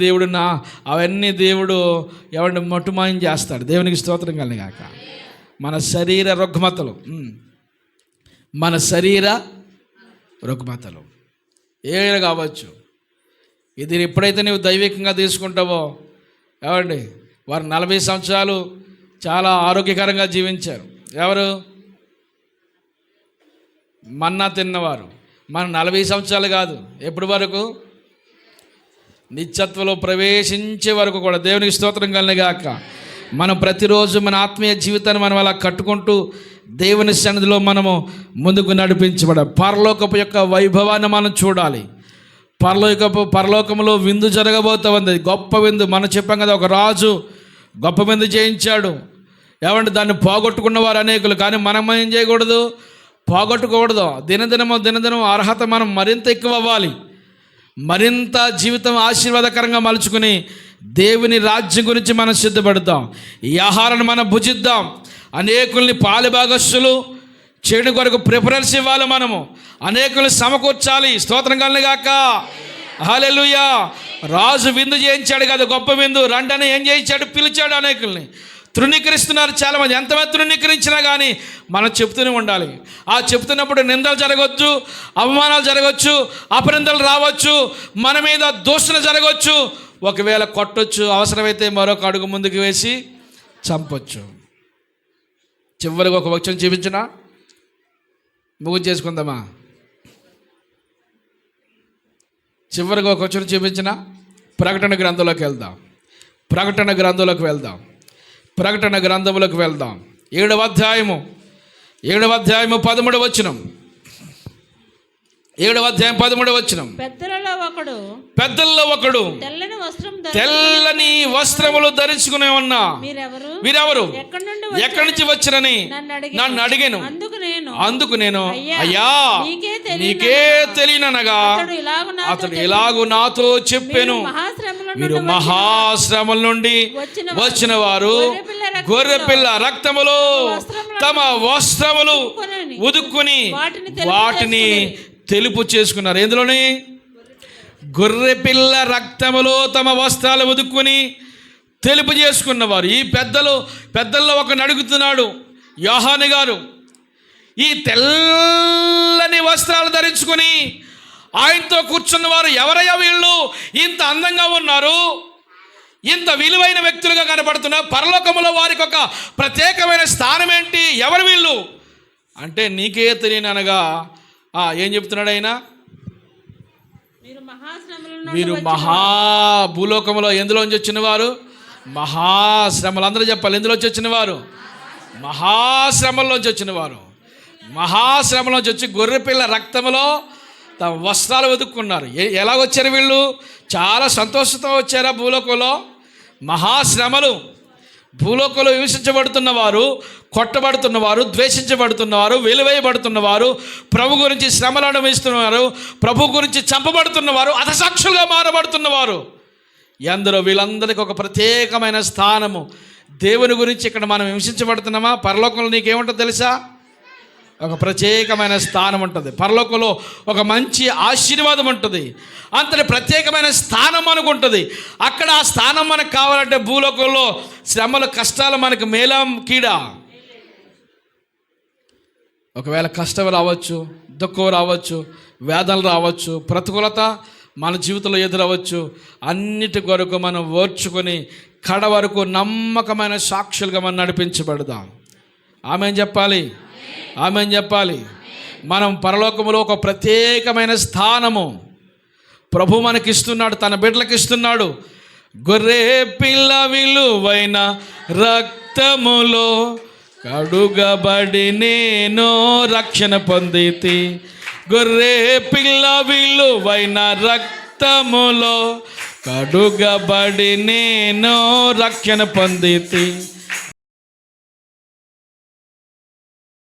దేవుడు మట్టుమాయం చేస్తాడు. దేవునికి స్తోత్రం కలిగాక. మన శరీర రుగ్మతలు ఏమైనా కావచ్చు. ఇది ఎప్పుడైతే నీవు దైవికంగా తీసుకుంటావో, వారు 40 సంవత్సరాలు చాలా ఆరోగ్యకరంగా జీవించారు. ఎవరు? మన్నా తిన్నవారు. మన 40 సంవత్సరాలు కాదు, ఎప్పటి వరకు? నిత్యత్వంలో ప్రవేశించే వరకు కూడా. దేవునికి స్తోత్రం కలిగాక. మనం ప్రతిరోజు మన ఆత్మీయ జీవితాన్ని మనం అలా కట్టుకుంటూ దేవుని సన్నిధిలో మనము ముందుకు నడిపించబడాలి. పరలోకపు యొక్క వైభవాన్ని మనం చూడాలి. పరలోకంలో విందు జరగబోతూ ఉంది, గొప్ప విందు. మనం చెప్పాం కదా, ఒక రాజు గొప్ప విందు చేయించాడు. దాన్ని పోగొట్టుకున్న వారు అనేకులు. కానీ మనం ఏం చేయకూడదు? పోగొట్టుకోకూడదు. దినదినం అర్హత మనం మరింత ఎక్కువ అవ్వాలి. మరింత జీవితం ఆశీర్వాదకరంగా మలుచుకుని దేవుని రాజ్యం గురించి మనం సిద్ధపడతాం. ఈ ఆహారాన్ని మనం భుజిద్దాం. అనేకుల్ని పాలు భాగస్తులు చేయడం కొరకు ప్రిఫరెన్స్ ఇవ్వాలి. మనము అనేకుల్ని సమకూర్చాలి. స్తోత్రం కలిగాక. హల్లెలూయా. రాజు విందు చేయించాడు కదా, గొప్ప విందు. రండని ఏం చేయించాడు? పిలిచాడు. అనేకుల్ని తృణీకరిస్తున్నారు చాలామంది. ఎంతమంది తృణీకరించినా కానీ మనం చెప్తూనే ఉండాలి. ఆ చెప్తున్నప్పుడు నిందలు జరగవచ్చు, అవమానాలు జరగవచ్చు, అపనిందలు రావచ్చు, మన మీద దూషణ జరగవచ్చు, ఒకవేళ కొట్టొచ్చు, అవసరమైతే మరొక అడుగు ముందుకు వేసి చంపొచ్చు. చివరికి ఒక వచనం చూపించిన ముగ్గు చేసుకుందామా? చివరికి ఒక వచనం చూపించిన ప్రకటన గ్రంథంలోకి వెళ్దాం. ప్రకటన గ్రంథంలోకి వెళ్దాం. 7వ అధ్యాయము 13వ వచనం. 7వ అధ్యాయం 13వ వచనం. పెద్దలలో ఒకడు తెల్లని వస్త్రములు ధరించుకునే ఉన్నా వీరెవరు, ఎక్కడి నుంచి వచ్చిరని నన్ను అడిగాను. అందుకు నేను అయ్యా నీకే తెలియననగా అతడు ఇలాగు నాతో చెప్పాను, మీరు మహాశ్రమల నుండి వచ్చిన వారు గొర్రెపిల్ల రక్తములో తమ వస్త్రములు ఉదుక్కుని వాటిని తెలుపు చేసుకున్నారు. ఎందులోని? గొర్రెపిల్ల రక్తములో తమ వస్త్రాలు ఉదుక్కుని తెలుపు చేసుకున్నవారు. ఈ పెద్దల్లో ఒకరిని అడుగుతున్నాడు యోహాను గారు, ఈ తెల్లని వస్త్రాలు ధరించుకొని ఆయనతో కూర్చున్న వారు ఎవరయ్యా వీళ్ళు, ఇంత అందంగా ఉన్నారు, ఇంత విలువైన వ్యక్తులుగా కనపడుతున్నారు, పరలోకములో వారికి ఒక ప్రత్యేకమైన స్థానం ఏంటి, ఎవరు వీళ్ళు అంటే నీకే తెలియని అనగా ఏం చెప్తున్నాడు ఆయన? మీరు భూలోకములో ఎందులోంచి వచ్చిన వారు? మహాశ్రమలు. అందరూ చెప్పాలి, ఎందులోంచి వచ్చిన వారు? మహాశ్రమల్లోంచి వచ్చిన వారు. మహాశ్రమలోంచి వచ్చి గొర్రెపిల్ల రక్తములో తమ వస్త్రాలు వెతుక్కున్నారు. ఎలా వచ్చారు వీళ్ళు? చాలా సంతోషంతో వచ్చారా భూలోకంలో? మహాశ్రమలు. భూలోకంలో హింసించబడుతున్నవారు, కొట్టబడుతున్నవారు, ద్వేషించబడుతున్నవారు, వెలివేయబడుతున్నవారు, ప్రభు గురించి శ్రమలు అనుభవిస్తున్నవారు, ప్రభు గురించి చంపబడుతున్నవారు, హతసాక్షులుగా మారబడుతున్నవారు, ఎందరో వీళ్ళందరికీ ఒక ప్రత్యేకమైన స్థానము. దేవుని గురించి ఇక్కడ మనం హింసించబడుతున్నామా? పరలోకంలో నీకేముంటుంది తెలుసా? ఒక ప్రత్యేకమైన స్థానం ఉంటుంది. పరలోకంలో ఒక మంచి ఆశీర్వాదం ఉంటుంది. అంతటి ప్రత్యేకమైన స్థానం మనకు ఉంటుంది. అక్కడ ఆ స్థానం మనకు కావాలంటే భూలోకంలో శ్రమలు, కష్టాలు మనకు మేలా కీడా? ఒకవేళ కష్టం రావచ్చు, దుఃఖం రావచ్చు, వేదనలు రావచ్చు, ప్రతికూలత మన జీవితంలో ఎదురవచ్చు. అన్నిటి కొరకు మనం ఓర్చుకొని కడ వరకు నమ్మకమైన సాక్షులుగా మనం నడిపించబడదాం. ఆమేన్ చెప్పాలి, ఆమేన్ చెప్పాలి. మనం పరలోకములో ఒక ప్రత్యేకమైన స్థానము ప్రభు మనకిస్తున్నాడు, తన బిడ్డలకు ఇస్తున్నాడు. గొర్రె పిల్ల విలువైన రక్తములో కడుగబడి నేను రక్షణ పొందితి. గొర్రె పిల్ల విలువైన రక్తములో కడుగబడి నేను రక్షణ పొందితి.